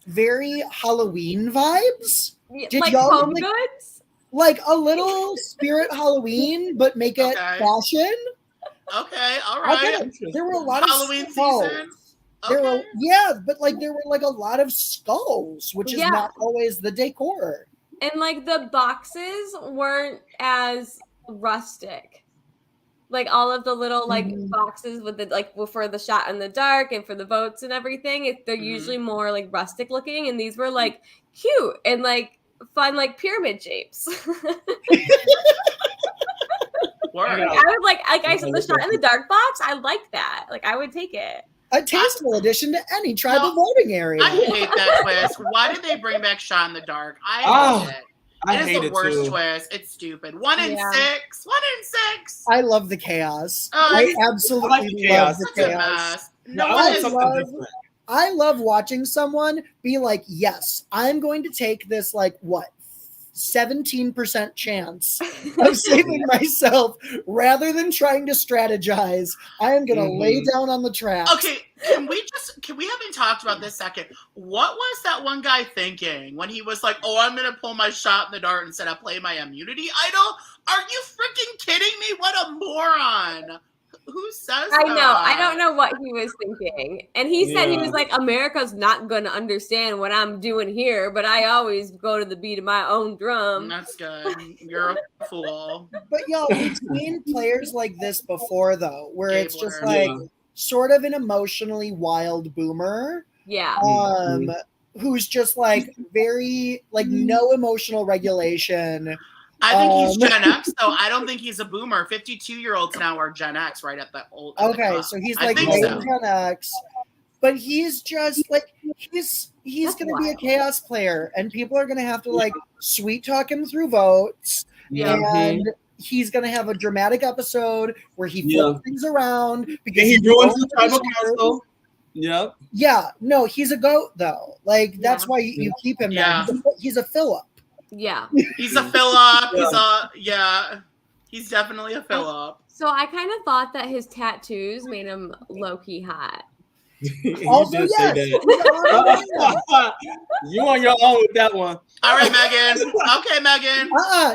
S4: very Halloween vibes. Did
S1: like
S4: y'all
S1: home goods?
S4: Like a little spirit Halloween, but make it fashion?
S2: Okay, all right.
S4: There were a lot
S2: Halloween
S4: of skulls.
S2: season.
S4: There were, but like there were like a lot of skulls, which is not always the decor.
S1: And like the boxes weren't as rustic. Like all of the little like boxes with the like for the shot in the dark and for the votes and everything, they're usually more like rustic looking, and these were like cute and like fun, like pyramid shapes. I would like I said, the shot in the dark box. I like that. Like I would take it.
S4: A tasteful addition to any tribal voting area.
S2: I hate that twist. Why did they bring back Shot in the Dark? I hate it. It is the worst twist. It's stupid. 1 in 6. 1 in 6.
S4: I love the chaos. I absolutely love the chaos. I love watching someone be like, yes, I'm going to take this 17% chance of saving myself rather than trying to strategize. I am going to lay down on the tracks.
S2: Okay, can we haven't talked about this second? What was that one guy thinking when he was like, oh, I'm going to pull my shot in the dark instead of play my immunity idol? Are you freaking kidding me? What a moron. Who says that?
S1: I know. I don't know what he was thinking. And he said he was like, America's not going to understand what I'm doing here, but I always go to the beat of my own drum.
S2: That's good. You're a fool.
S4: But y'all, we've seen players like this before, though, where it's just like sort of an emotionally wild boomer.
S1: Yeah.
S4: Who's just like very, like no emotional regulation.
S2: I think he's Gen X, though. I don't think he's a boomer. 52-year-olds now are Gen X, right at the old.
S4: Okay, so he's like late Gen X, but he's just like he's going to be a chaos player, and people are going to have to like sweet talk him through votes, and he's going to have a dramatic episode where he flips things around because
S3: he ruins the tribal council. Yep.
S4: Yeah, no, he's a goat though. Like that's why you keep him there. He's a Philip.
S1: Yeah.
S2: He's a Philip. He's definitely a Philip.
S1: So I kind of thought that his tattoos made him low-key hot.
S4: Also,
S3: did
S4: yes.
S3: say that. You on your own with that one.
S2: All right, Megan. Okay, Megan.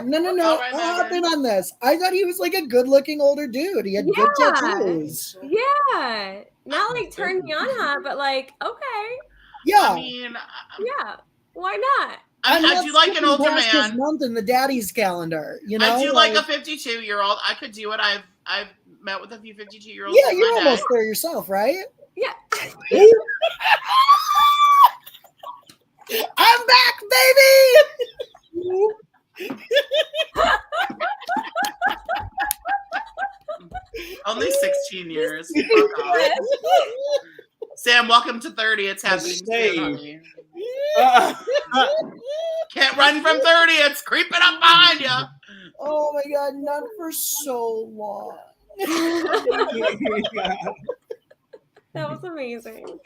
S4: No.
S2: Right,
S4: I'll hop in
S2: Megan.
S4: on this. I thought he was like a good-looking older dude. He had good tattoos.
S1: Yeah. Not like turn me on hot, but like, okay.
S4: Yeah.
S2: I mean,
S1: Yeah. Why not?
S2: I do like an older
S4: past his
S2: man.
S4: month in the daddy's calendar. You know,
S2: I do like a 52-year-old. I could do it. I've met with a few 52-year-olds.
S4: Yeah, you're almost there yourself, right?
S1: Yeah.
S4: I'm back, baby.
S2: Only 16 years. Fuck off. Sam, welcome to 30. It's happening soon, honey. Can't run from 30. It's creeping up behind you.
S4: Oh my God, not for so long.
S1: That was amazing.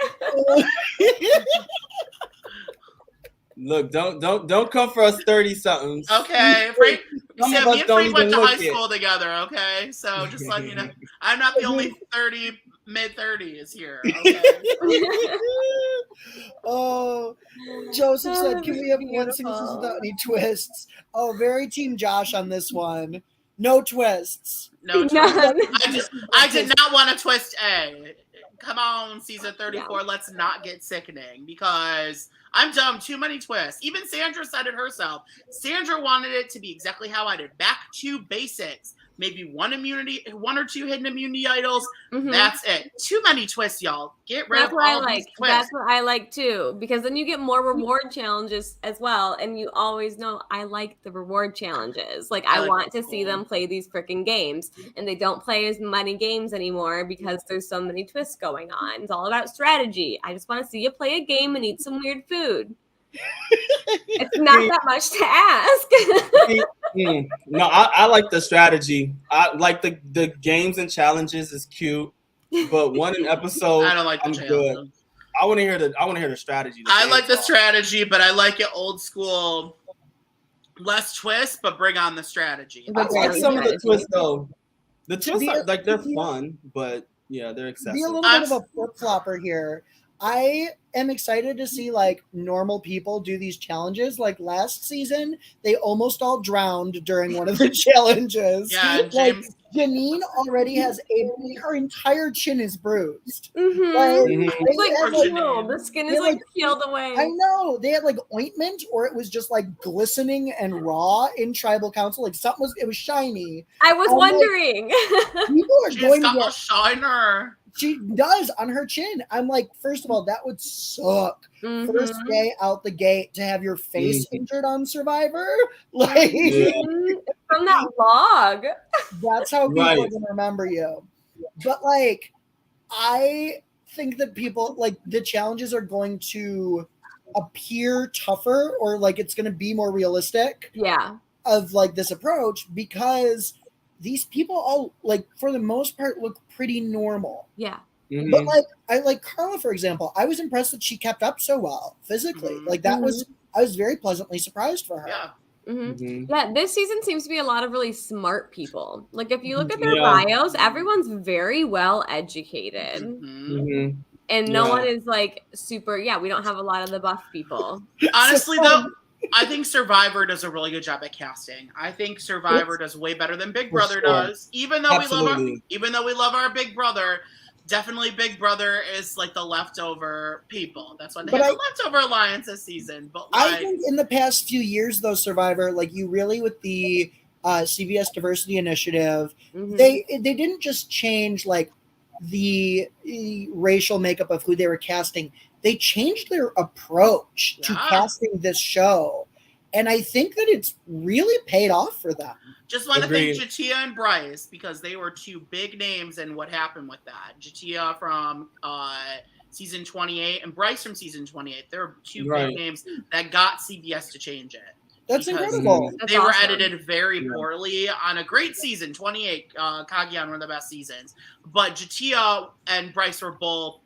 S3: Look, don't come for us 30-somethings.
S2: Okay, Frank.
S3: Some
S2: Sam,
S3: of us
S2: me and
S3: don't
S2: Frank went
S3: even
S2: to high
S3: look it.
S2: school together. Okay, so just let you know, I'm not the only mid-30s here. Okay.
S4: Oh, Joseph said, "Can we have one season
S1: Beautiful.
S4: without any twists?" Oh, very Team Josh on this one. No twists.
S2: No twist.
S1: None.
S2: I did not want to twist A. Come on, season 34. Let's not get sickening because I'm dumb. Too many twists. Even Sandra said it herself. Sandra wanted it to be exactly how I did. Back to basics. Maybe one or two hidden immunity idols.
S1: Mhm.
S2: That's it. Too many twists, y'all. Get rid
S1: That's
S2: of
S1: what I
S2: all these
S1: like.
S2: twists.
S1: That's what I like too, because then you get more reward challenges as well, and you always know I like the reward challenges. Like I
S2: like
S1: want
S2: that.
S1: to see them play these freaking games, and they don't play as many games anymore because there's so many twists going on. It's all about strategy. I just want to see you play a game and eat some weird food. It's not that much to ask.
S3: No, I like the strategy. I like the games and challenges is cute, but one an episode.
S2: I don't like the
S3: I'm
S2: challenge.
S3: good. I want to hear the strategy.
S2: I like the strategy, but I like it old school. Less twists, but bring on the strategy.
S3: I like some of the twists though. The twists are like they're fun, but yeah, they're excessive.
S4: Be a little bit of a flip-flopper here. I am excited to see like normal people do these challenges. Like last season, they almost all drowned during one of the challenges.
S2: Yeah,
S4: like
S2: James.
S4: Janine already has her entire chin is bruised.
S1: Mm-hmm.
S4: Like,
S1: It's like
S2: Poor
S1: peeled. The skin is like peeled away.
S4: I know they had like ointment, or it was just like glistening and raw in tribal council. Like it was shiny.
S1: I was wondering.
S4: Like, people are
S2: She's
S4: going
S2: got
S4: to
S2: a
S4: get.
S2: shiner.
S4: She does on her chin. I'm like, first of all, that would suck.
S1: Mm-hmm.
S4: First day out the gate to have your face injured on Survivor. Like
S1: from that log.
S4: That's how people are gonna remember you. But like, I think that people like the challenges are going to appear tougher, or like it's gonna be more realistic.
S1: Yeah.
S4: Of like this approach, because these people all like for the most part look pretty normal.
S1: Yeah.
S3: Mm-hmm.
S4: But like I like Carla, for example. I was impressed that she kept up so well physically.
S2: Mm-hmm.
S4: Like that was I was very pleasantly surprised for her.
S2: Yeah.
S1: Mm-hmm. Yeah, this season seems to be a lot of really smart people. Like if you look at their bios, everyone's very well educated.
S2: Mm-hmm.
S1: And no one is like super, we don't have a lot of the buff people.
S2: Honestly though, I think Survivor does a really good job at casting. I think Survivor does way better than Big Brother does. Even though we love our Big Brother, definitely Big Brother is like the leftover people. That's why they have the leftover alliance this season. But like,
S4: I think in the past few years though, Survivor, like you really with the CBS Diversity Initiative, they didn't just change like the racial makeup of who they were casting. They changed their approach to casting this show. And I think that it's really paid off for them.
S2: Just want to thank Jatia and Bryce because they were two big names in what happened with that. Jatia from season 28 and Bryce from season 28. They're two big names that got CBS to change it.
S4: That's incredible.
S2: They were edited very poorly on a great season, 28. Kagi on one of the best seasons. But Jatia and Bryce were both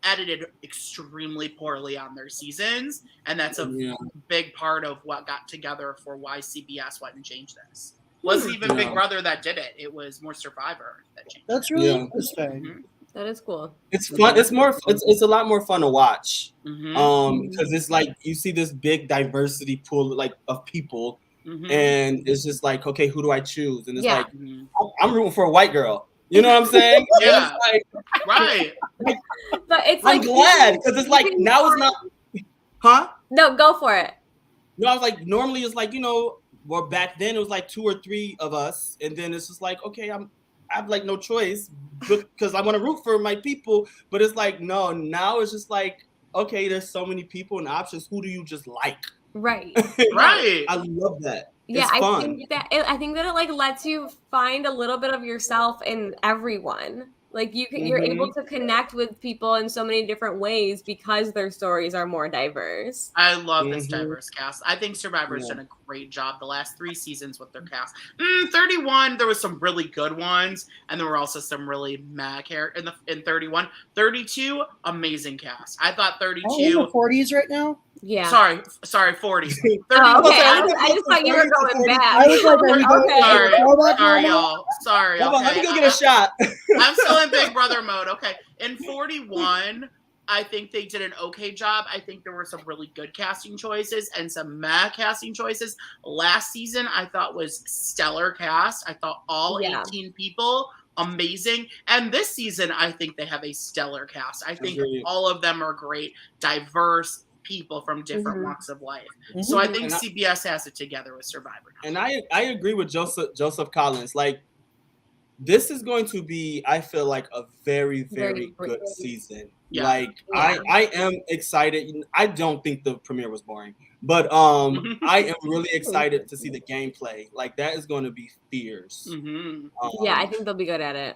S2: edited extremely poorly on their seasons, and that's a big part of what got together for why CBS went and changed this. Wasn't even Big Brother that did it. It was more Survivor that changed.
S4: That's really interesting.
S1: That is cool.
S3: It's fun. It's more. It's a lot more fun to watch.
S2: Mm-hmm.
S3: Because it's like you see this big diversity pool like of people,
S2: Mm-hmm.
S3: and it's just like, okay, who do I choose? And it's
S1: Yeah.
S3: like I'm rooting for a white girl. You know what I'm saying?
S2: Yeah.
S3: It's like,
S2: Right.
S1: But it's
S3: I'm
S1: like
S3: glad because it's like now it's not. Huh?
S1: No, go for it.
S3: No, I was like, normally it's like, well, back then it was like 2 or 3 of us, and then it's just like, okay, I have like no choice because I want to root for my people, but it's like, no, now it's just like, okay, there's so many people and options. Who do you just like?
S1: Right.
S2: Right.
S3: I love that.
S1: Yeah,
S3: it's fun.
S1: I think that it like lets you find a little bit of yourself in everyone. Like you're able to connect with people in so many different ways because their stories are more diverse.
S2: I love this diverse cast. I think Survivor's done a great job the last 3 seasons with their cast. 31, there was some really good ones, and there were also some really mad characters in 31. 32, amazing cast. I thought 32.
S4: Oh, in the 40s right now?
S1: Yeah.
S2: Sorry, 40. 31.
S1: Okay, I just thought you were going back.
S4: I was like, are we going
S2: Sorry, y'all. Sorry.
S3: Hold on, let me go get a shot.
S2: I'm still in Big Brother mode. Okay. In 41, I think they did an okay job. I think there were some really good casting choices and some mad casting choices. Last season, I thought was stellar cast. I thought all 18 people amazing. And this season, I think they have a stellar cast. I think all of them are great, diverse people from different walks of life. So I think CBS has it together with Survivor now.
S3: And I agree with Joseph Collins. Like, this is going to be, I feel like, a very, very good season. Yeah. Like, I am excited. I don't think the premiere was boring, but I am really excited to see the gameplay. Like, that is going to be fierce.
S1: I think they'll be good at it.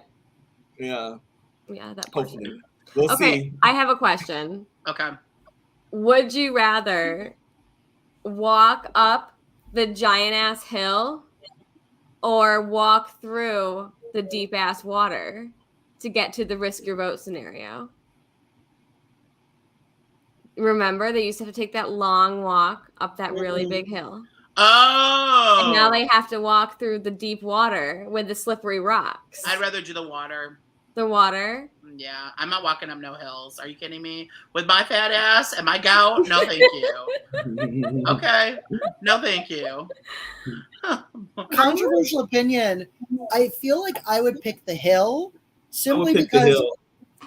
S3: Yeah.
S1: Yeah, that
S3: hopefully. We'll see.
S1: I have a question.
S2: Okay.
S1: Would you rather walk up the giant ass hill or walk through the deep ass water to get to the risk your vote scenario? Remember, they used to have to take that long walk up that really big hill.
S2: Oh.
S1: And now they have to walk through the deep water with the slippery rocks.
S2: I'd rather do the water.
S1: The water?
S2: Yeah, I'm not walking up no hills. Are you kidding me? With my fat ass and my gout? No, thank you. Okay. No, thank you.
S4: Controversial opinion. I feel like I would pick the hill simply because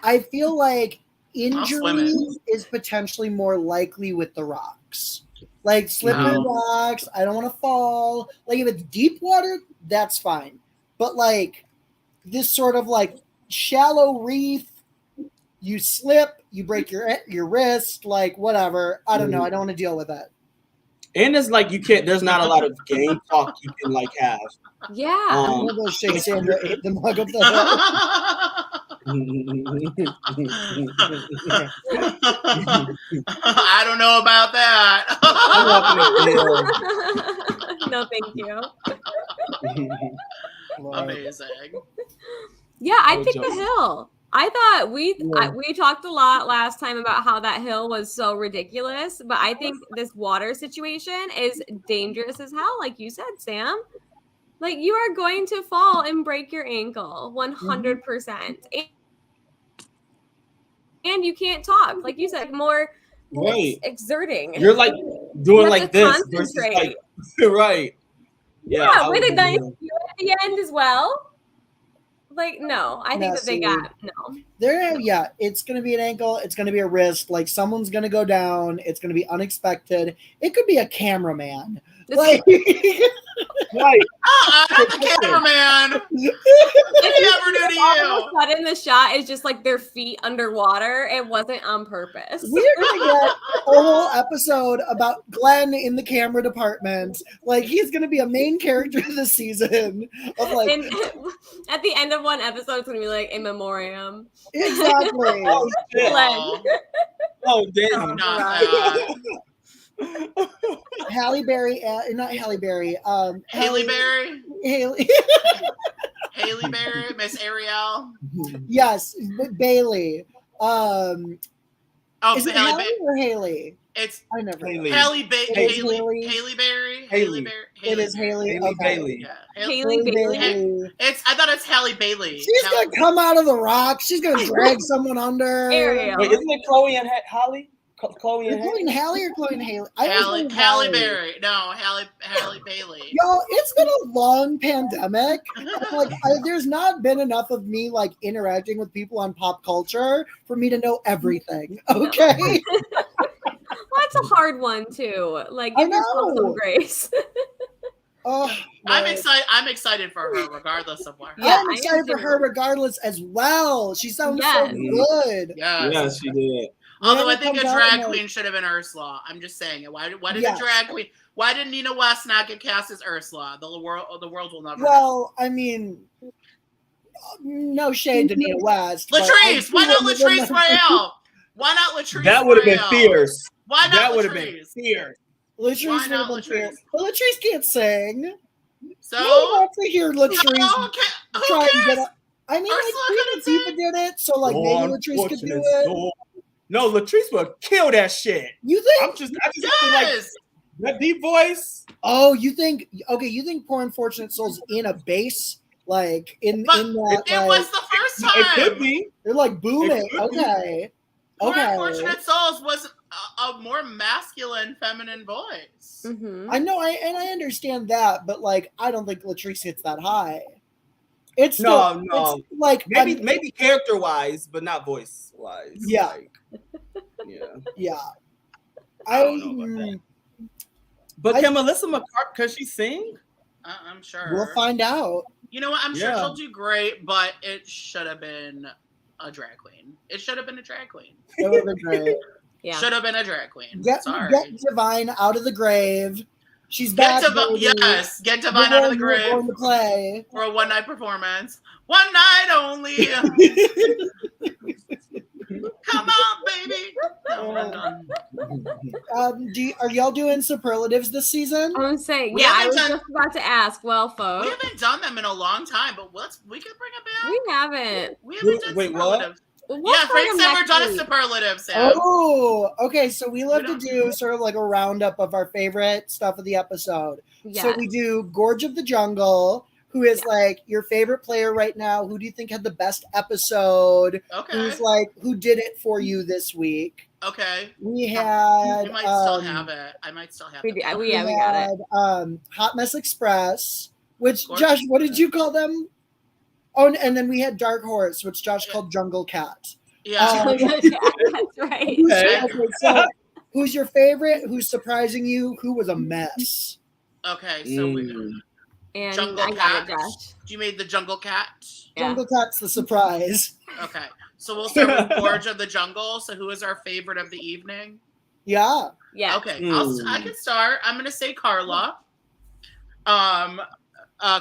S4: I feel like injury is potentially more likely with the rocks. Like slippery rocks, I don't want to fall. Like if it's deep water, that's fine. But like this sort of like shallow reef, you slip, you break your wrist, like whatever. I don't know. I don't want to deal with that.
S3: And it's like there's not a lot of game talk you can like have.
S1: Yeah.
S4: One of those shakes Sandra ate the mug up the hill.
S2: I don't know about that.
S1: No, thank you.
S2: Amazing.
S1: Yeah, I'd pick the hill. I thought we talked a lot last time about how that hill was so ridiculous, but I think this water situation is dangerous as hell, like you said, Sam. Like, you are going to fall and break your ankle 100%. And you can't talk. Like you said, more exerting.
S3: You're like doing like this.
S1: Concentrate.
S3: Like, right.
S1: Yeah, with a nice view at the end as well. Like, no, I think that they got
S4: it's going to be an ankle. It's going to be a wrist. Like, someone's going to go down. It's going to be unexpected. It could be a cameraman. Like,
S3: right.
S2: I'm the cameraman. What did he ever do to you?
S1: All of a sudden, the shot is just like their feet underwater. It wasn't on purpose.
S4: We're going to get a whole episode about Glenn in the camera department. Like, he's going to be a main character this season. Of like,
S1: and at the end of one episode, it's going to be like in memoriam.
S4: Exactly.
S3: Oh,
S1: Glenn.
S3: Oh, damn.
S4: Halle Berry, not Halle Berry.
S2: Haley Berry.
S4: Haley.
S2: Haley Berry, Miss Ariel.
S4: Yes, Bailey.
S2: Is
S4: it
S2: Halle
S4: Halle or Haley?
S2: It's
S4: I never.
S3: Haley.
S2: Halle
S4: Haley.
S2: Berry.
S4: It is Haley.
S3: Haley
S4: Okay.
S3: Bailey.
S2: Yeah.
S1: Haley Bailey.
S4: Bailey.
S2: I thought it's Halle Bailey.
S4: She's gonna come out of the rock. She's gonna drag someone under.
S1: Ariel.
S3: Wait, isn't it Chloe and Holly? Chloe and
S4: Chloe and Halle or Chloe and Haley? I always
S2: Halle
S4: think Halle.
S2: Berry. No, Halle Bailey.
S4: Y'all, it's been a long pandemic. Like, there's not been enough of me like interacting with people on pop culture for me to know everything. Okay.
S1: Well, that's a hard one too. Like, give yourself some grace.
S4: Oh,
S2: I'm excited for her, regardless of what.
S1: Yeah,
S4: I'm excited for her regardless as well. She sounds so good.
S2: Yes,
S3: she did.
S2: Although I think a drag queen should have been Ursula. I'm just saying it. Why did a drag queen? Why did Nina West not get cast as Ursula? The world will never.
S4: Well, I mean, no shade to Nina West.
S2: Latrice, why not Latrice Royale? Why not Latrice?
S3: That would have been fierce.
S2: Why not
S3: that
S2: Latrice?
S3: would have been fierce.
S4: Latrice would have been fierce. But Latrice can't sing.
S2: So
S4: no one wants to hear Latrice
S2: try
S4: and get up. I mean, like, Queen Latifah did it, so like maybe Latrice could do it.
S3: No, Latrice would kill that shit.
S4: You think?
S3: I just feel like that deep voice.
S4: Oh, you think? Okay, you think Poor Unfortunate Souls in a bass, like in that?
S2: It was the first time.
S3: It could be.
S4: They're like booming. Okay.
S2: Poor Unfortunate Souls was a more masculine, feminine voice.
S1: Mm-hmm.
S4: I know, and I understand that, but like, I don't think Latrice hits that high. It's still,
S3: no.
S4: It's like
S3: maybe character wise, but not voice wise.
S4: Yeah.
S3: Like,
S4: yeah.
S3: I don't know about that. But can Melissa McCarthy, can she sing?
S2: I'm sure.
S4: We'll find out.
S2: You know what? I'm sure she'll do great, but it should have been a drag queen. It should have been a drag queen.
S4: It would have been great.
S1: Yeah.
S2: Should have been a drag queen.
S4: Get Divine out of the grave. She's back.
S2: Get Divine out of the grave.
S4: Going to play
S2: for a one-night performance. One night only. Come on, baby.
S4: Are y'all doing superlatives this season?
S1: I'm saying, I was just about to ask. Well, folks,
S2: we haven't done them in a long time, but we can bring it back.
S1: We haven't.
S2: We haven't done superlatives.
S1: What?
S2: Frank's never done a superlative, Sam.
S4: Oh, okay. So we love to do sort of like a roundup of our favorite stuff of the episode. Yes. So we do Gorge of the Jungle, who is like your favorite player right now. Who do you think had the best episode?
S2: Okay.
S4: Who's like, who did it for you this week?
S2: Okay.
S4: We had.
S2: We might still have it. I might still have it.
S1: We got it.
S4: Hot Mess Express, which, Josh, what did you call them? Oh, and then we had Dark Horse, which Josh called Jungle Cat.
S2: Yeah.
S1: That's right.
S4: Okay, so who's your favorite? Who's surprising you? Who was a mess?
S2: Okay, so
S1: and
S2: Jungle Cat. You made the Jungle Cat?
S4: Yeah. Jungle Cat's the surprise.
S2: Okay, so we'll start with Gorge of the Jungle. So who is our favorite of the evening?
S4: Yeah.
S2: Okay, I can start. I'm going to say Carla.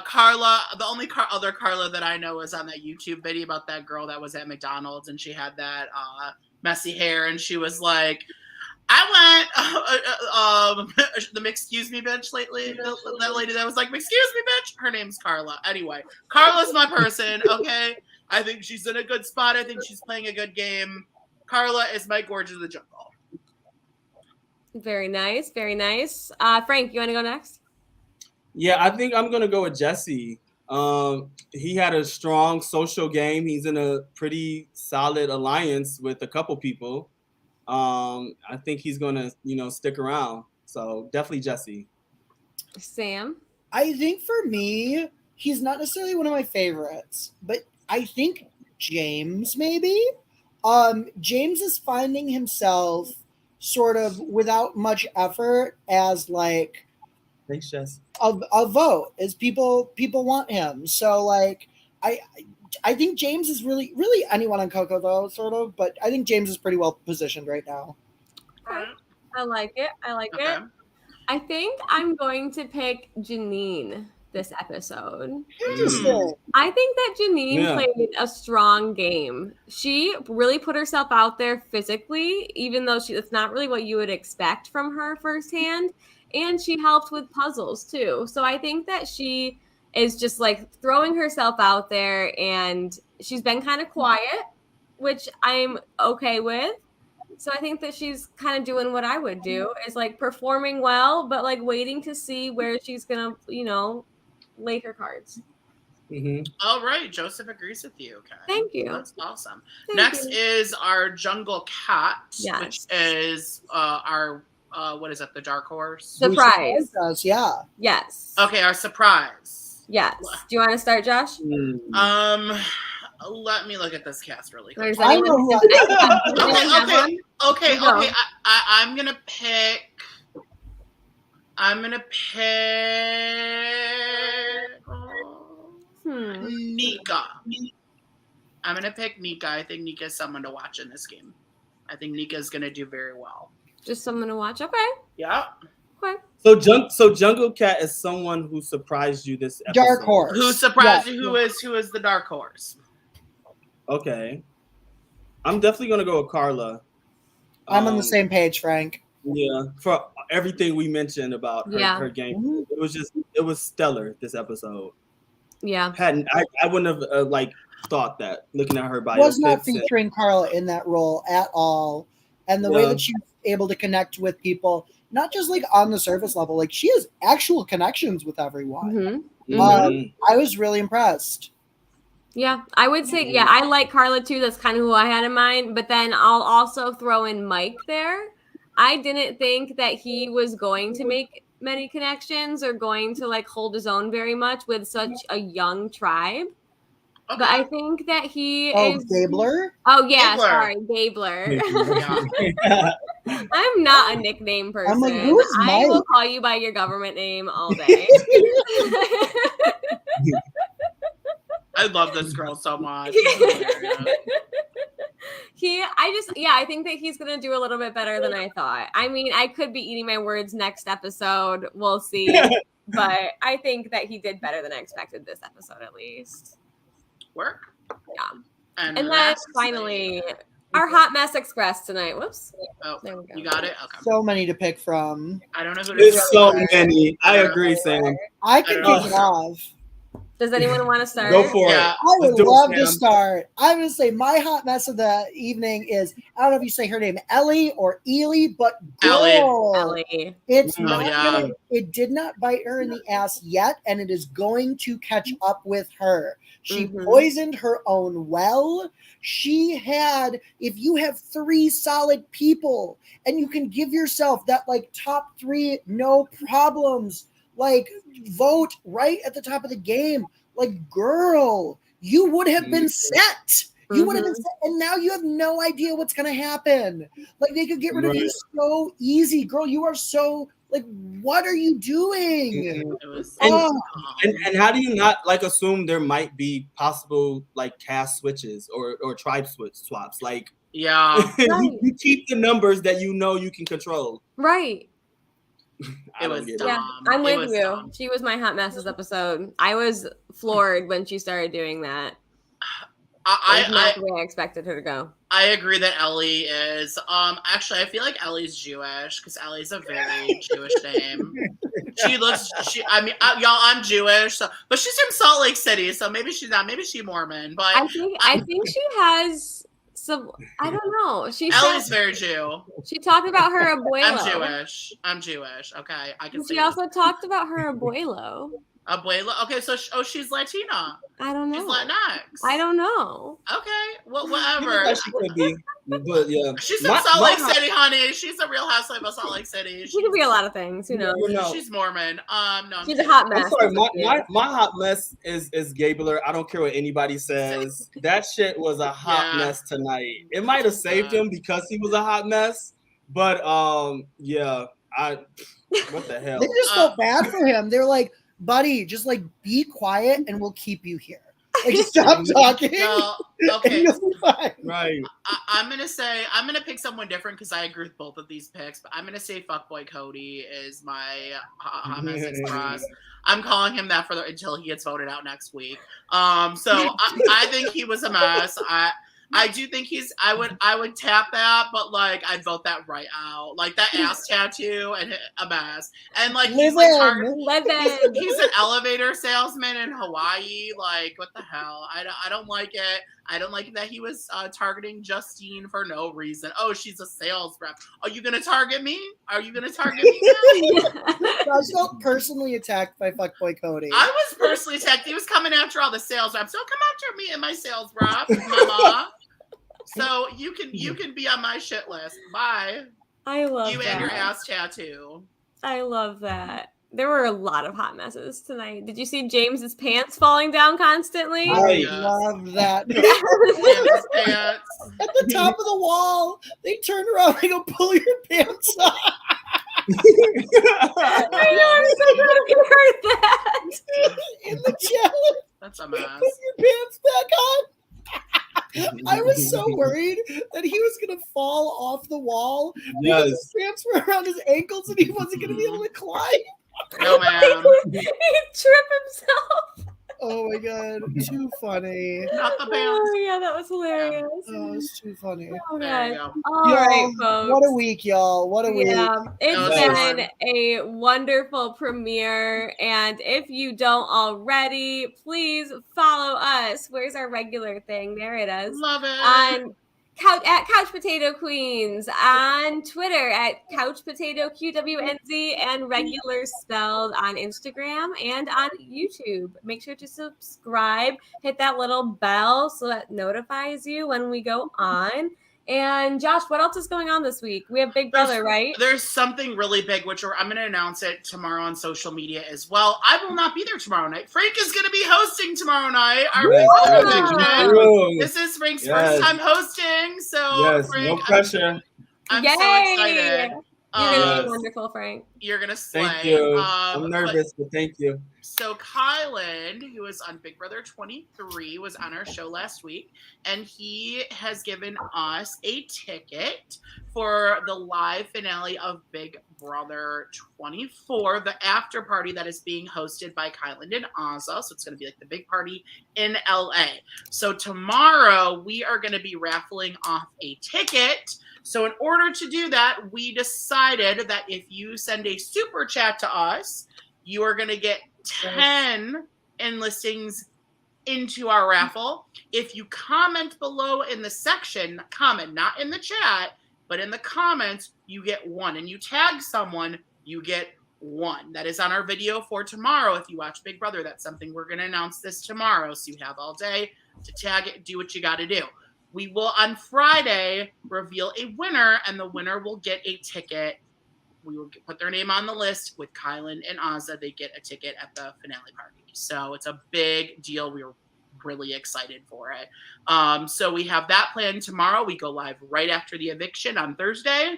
S2: Carla, the only other Carla that I know is on that YouTube video about that girl that was at McDonald's and she had that messy hair and she was like, I went the excuse me bitch lately. That lady that was like, excuse me bitch. Her name's Carla. Anyway, Carla's my person. Okay, I think she's in a good spot. I think she's playing a good game. Carla is my Gorge of the Jungle.
S1: Very nice, very nice. Frank, you want to go next?
S3: Yeah, I think I'm gonna go with Jesse. He had a strong social game. He's in a pretty solid alliance with a couple people. I think he's gonna, stick around. So definitely Jesse.
S1: Sam?
S4: I think for me, he's not necessarily one of my favorites, but I think James maybe. James is finding himself sort of without much effort as like
S3: thanks, Jess.
S4: A vote as people want him. So like I think James is really anyone on Coco though, sort of, but I think James is pretty well positioned right now.
S1: I like it. Okay. I think I'm going to pick Janine this episode.
S4: Interesting.
S1: I think that Janine played a strong game. She really put herself out there physically, even though it's not really what you would expect from her firsthand. And she helped with puzzles too. So I think that she is just like throwing herself out there and she's been kind of quiet, which I'm okay with. So I think that she's kind of doing what I would do, is like performing well, but like waiting to see where she's gonna, lay her cards.
S3: Mm-hmm.
S2: All right, Joseph agrees with you. Okay,
S1: thank you.
S2: That's awesome.
S1: Thank
S2: Next
S1: you.
S2: is our Jungle Cat,
S1: Yes.
S2: which is our what is it? The Dark Horse.
S1: Surprise.
S4: Yeah.
S1: Yes.
S2: Okay, our surprise.
S1: Yes. Do you want to start, Josh?
S2: Let me look at this cast really quick.
S1: Does anyone have one?
S2: Okay. I'm gonna pick. Nika. I'm gonna pick Nika. I think Nika is someone to watch in this game. I think Nika is gonna do very well.
S1: Just someone to watch. Okay.
S2: Yeah.
S1: Okay.
S3: So Jungle Cat is someone who surprised you this episode.
S4: Dark Horse.
S2: Who surprised you? Who is the Dark Horse?
S3: Okay. I'm definitely gonna go with Carla.
S4: I'm on the same page, Frank.
S3: Yeah, for everything we mentioned about her game,
S4: Mm-hmm.
S3: it was stellar this episode.
S1: Yeah,
S3: I wouldn't have thought that looking at her biopics.
S4: Was not featuring Carla in that role at all, and the way that she was able to connect with people, not just like on the surface level, like she has actual connections with everyone. I was really impressed.
S1: Yeah, I would say, I like Carla too. That's kind of who I had in mind. But then I'll also throw in Mike there. I didn't think that he was going to make many connections or going to like hold his own very much with such a young tribe. Okay. But I think that he is
S4: Gabler.
S1: Oh yeah, sorry, Gabler. I'm not a nickname person.
S4: I'm like, who is Mike?
S1: I will call you by your government name all day.
S2: I love this girl so much.
S1: I think that he's gonna do a little bit better than I thought. I mean, I could be eating my words next episode. We'll see. But I think that he did better than I expected this episode, at least.
S2: Work.
S1: Yeah. And then finally, our Hot Mess Express tonight. Whoops.
S2: Oh, there we go. You got it? Okay.
S4: So many to pick from.
S2: I don't know who
S3: There's so many. I agree, Sam.
S4: I can kick it off.
S1: Does anyone want to start?
S3: Go for it.
S4: I would love to start. I'm going to say my hot mess of the evening is, I don't know if you say her name Ellie or Ely, but girl.
S1: Ellie.
S4: It's not it did not bite her in the ass yet, and it is going to catch up with her. She poisoned her own well. She had, if you have 3 solid people and you can give yourself that like top 3, no problems, like vote right at the top of the game. Like, girl, you would have been set. You would have been set, and now you have no idea what's going to happen. Like, they could get rid of you so easy. Girl, you are so, like, what are you doing?
S3: And how do you not, like, assume there might be possible, like, cast switches or tribe swaps? Like, you keep the numbers that you know you can control.
S1: Right.
S2: It was dumb.
S1: Yeah, I'm with you. Dumb. She was my hot messes episode. I was floored when she started doing that. Not the way I expected her to go.
S2: I agree that Ellie is. Actually, I feel like Ellie's Jewish because Ellie's a very Jewish name. I mean, y'all, I'm Jewish, but she's from Salt Lake City, so maybe she's not. Maybe she's Mormon. But
S1: I think she has. So I don't know.
S2: Ellie's very Jew.
S1: She talked about her abuelo.
S2: I'm Jewish. Okay, I can.
S1: She also talked about her abuelo.
S2: Abuela. Okay, so she's Latina.
S1: I don't know.
S2: She's Latinx.
S1: I don't know.
S2: Okay, well, whatever.
S3: She could be, but yeah.
S2: She's from Salt Lake City, honey. She's a real housewife of Salt Lake City.
S1: She could be a lot of things. Who knows?
S2: She's Mormon. No,
S1: she's a hot mess.
S3: I'm sorry. My hot mess is Gabler. I don't care what anybody says. That shit was a hot mess tonight. It might have saved him because he was a hot mess, but what the hell?
S4: They just felt bad for him. They're like, buddy, just like be quiet and we'll keep you here. Like, stop talking.
S2: No, okay.
S3: Right.
S2: I'm gonna pick someone different because I agree with both of these picks, but I'm gonna say fuckboy Cody is my hot mess express. I'm calling him that until he gets voted out next week. So I think he was a mess. I do think I would tap that, but like I'd vote that right out. Like that ass tattoo and a mess. And like he's like he's an elevator salesman in Hawaii. Like what the hell? I don't like it. I don't like that he was targeting Justine for no reason. Oh, she's a sales rep. Are you gonna target me? Are you gonna target me now?
S4: I was felt personally attacked by fuckboy Cody.
S2: I was personally attacked. He was coming after all the sales reps. Don't come after me and my sales rep, mama. So you can be on my shit list. Bye.
S1: I love
S2: you
S1: that.
S2: And your ass tattoo.
S1: I love that. There were a lot of hot messes tonight. Did you see James's pants falling down constantly?
S4: I love that.
S2: Pants.
S4: At the top of the wall, they turn around and go, pull your pants up.
S1: I know, I'm so glad you heard that.
S4: In the challenge.
S2: That's a mess.
S4: Put your pants back on. I was so worried that he was going to fall off the wall.
S3: Yes.
S4: His pants were around his ankles and he wasn't going to be able to climb.
S2: No, man.
S1: He'd trip himself.
S4: Oh my god, too funny.
S2: Not the pants.
S1: Oh yeah, that was hilarious.
S4: Oh, it's too funny.
S1: Oh
S2: There you
S1: god.
S2: go.
S1: All right, folks.
S4: What a week, y'all. What a week.
S1: It's been a wonderful premiere. And if you don't already, please follow us. Where's our regular thing? There it is.
S2: Love it.
S1: At Couch Potato Queens, on Twitter at Couch Potato QWNZ, and regular spelled on Instagram and on YouTube. Make sure to subscribe, hit that little bell so that notifies you when we go on. And Josh, what else is going on this week? We have Big Brother, right?
S2: There's something really big, which I'm going to announce it tomorrow on social media as well. I will not be there tomorrow night. Frank is going to be hosting tomorrow night. Our Big Brother eviction. This is Frank's first time hosting, so Frank,
S3: no pressure.
S2: I'm so excited.
S1: You're going to be wonderful, Frank.
S2: You're going to slay.
S3: Thank you. I'm nervous, but thank you.
S2: So Kylan, who was on Big Brother 23, was on our show last week, and he has given us a ticket for the live finale of Big Brother 24, the after party that is being hosted by Kylan and Azza. So it's going to be like the big party in LA. So tomorrow we are going to be raffling off a ticket. So in order to do that, we decided that if you send a super chat to us, you are going to get 10 enlistings into our raffle. If you comment below in the section, comment not in the chat, but in the comments, you get 1. And you tag someone, you get 1. That is on our video for tomorrow. If you watch Big Brother, that's something we're going to announce this tomorrow. So you have all day to tag it, do what you got to do. We will on Friday reveal a winner, and the winner will get a ticket. We will put their name on the list with Kylan and Azza. They get a ticket at the finale party. So it's a big deal. We were really excited for it. So we have that planned tomorrow. We go live right after the eviction on Thursday.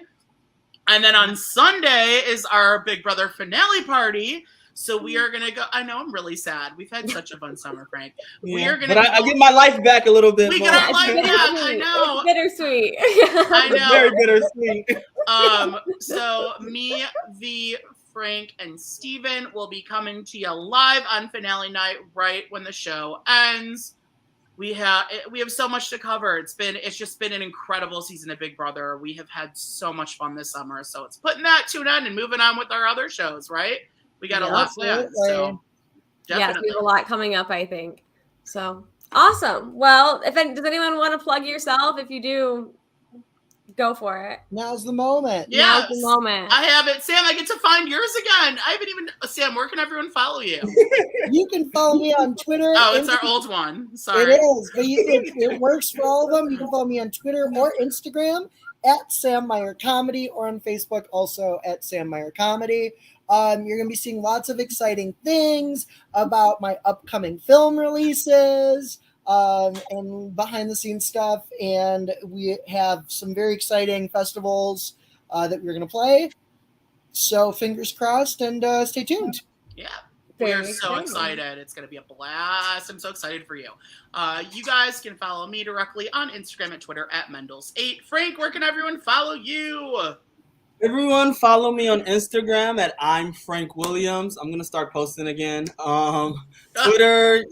S2: And then on Sunday is our Big Brother finale party. So we are going to go. I know, I'm really sad. We've had such a fun summer, Frank. We are going to.
S3: But I get my life back a little bit.
S2: We get our life back. I know.
S1: It's bittersweet.
S2: I know.
S3: Very bittersweet.
S2: So me, V, Frank, and Steven will be coming to you live on finale night right when the show ends. We have so much to cover. It's just been an incredible season of Big Brother. We have had so much fun this summer. So it's putting that to an end and moving on with our other shows, right? We got a lot planned. So
S1: yes, we have a lot coming up, I think. So awesome. Well, does anyone want to plug yourself? If you do, go for it.
S4: Now's the moment.
S2: Yes.
S1: Now's the moment.
S2: I have it. Sam, I get to find yours again. I haven't even. Sam, where can everyone follow you?
S4: You can follow me on Twitter.
S2: Oh, it's our old one. Sorry.
S4: It is, but it works for all of them. You can follow me on Twitter or Instagram at Sam Meier Comedy, or on Facebook also at Sam Meier Comedy. You're going to be seeing lots of exciting things about my upcoming film releases and behind the scenes stuff. And we have some very exciting festivals that we're going to play. So fingers crossed and stay tuned.
S2: Yeah. We're so excited. It's going to be a blast. I'm so excited for you. You guys can follow me directly on Instagram and Twitter at Mendels8. Frank, where can everyone follow you?
S3: Everyone follow me on Instagram at I'm Frank Williams. I'm going to start posting again. Twitter,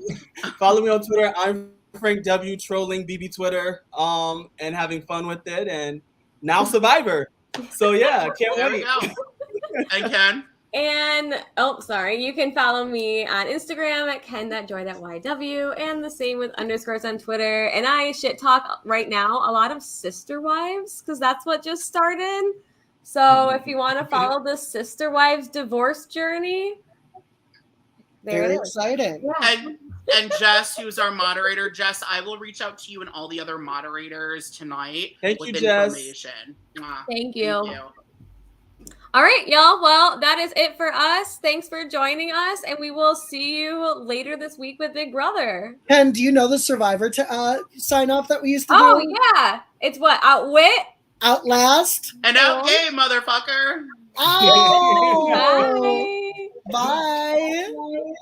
S3: follow me on Twitter. I'm Frank W trolling BB Twitter and having fun with it, and now Survivor. So yeah, can't
S2: There
S3: wait.
S2: we go. And Ken?
S1: And you can follow me on Instagram at ken.joy.yw, and the same with underscores on Twitter. And I shit talk right now a lot of sister wives because that's what just started. So if you want to follow the sister wives divorce journey,
S4: very exciting.
S1: Yeah.
S2: And Jess, who's our moderator, Jess, I will reach out to you and all the other moderators tonight with information.
S1: Thank you. All right, y'all. Well, that is it for us. Thanks for joining us, and we will see you later this week with Big Brother.
S4: Ken, do you know the Survivor sign off that we used to do?
S1: Oh, yeah. It's what? Outwit?
S4: Outlast?
S2: And outgame, motherfucker.
S4: Oh!
S1: Bye.
S4: Bye.